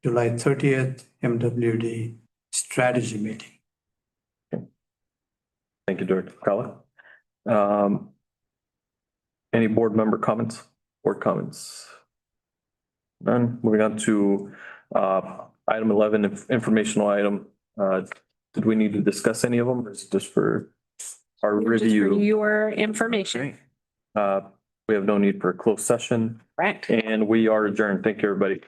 Speaker 4: July 30th, MWD strategy meeting.
Speaker 1: Okay. Thank you, Director Bacala. Any board member comments? Board comments? None. Moving on to item 11, informational item. Did we need to discuss any of them, or is it just for our review?
Speaker 5: For your information.
Speaker 1: We have no need for a closed session.
Speaker 5: Correct.
Speaker 1: And we are adjourned. Thank you, everybody.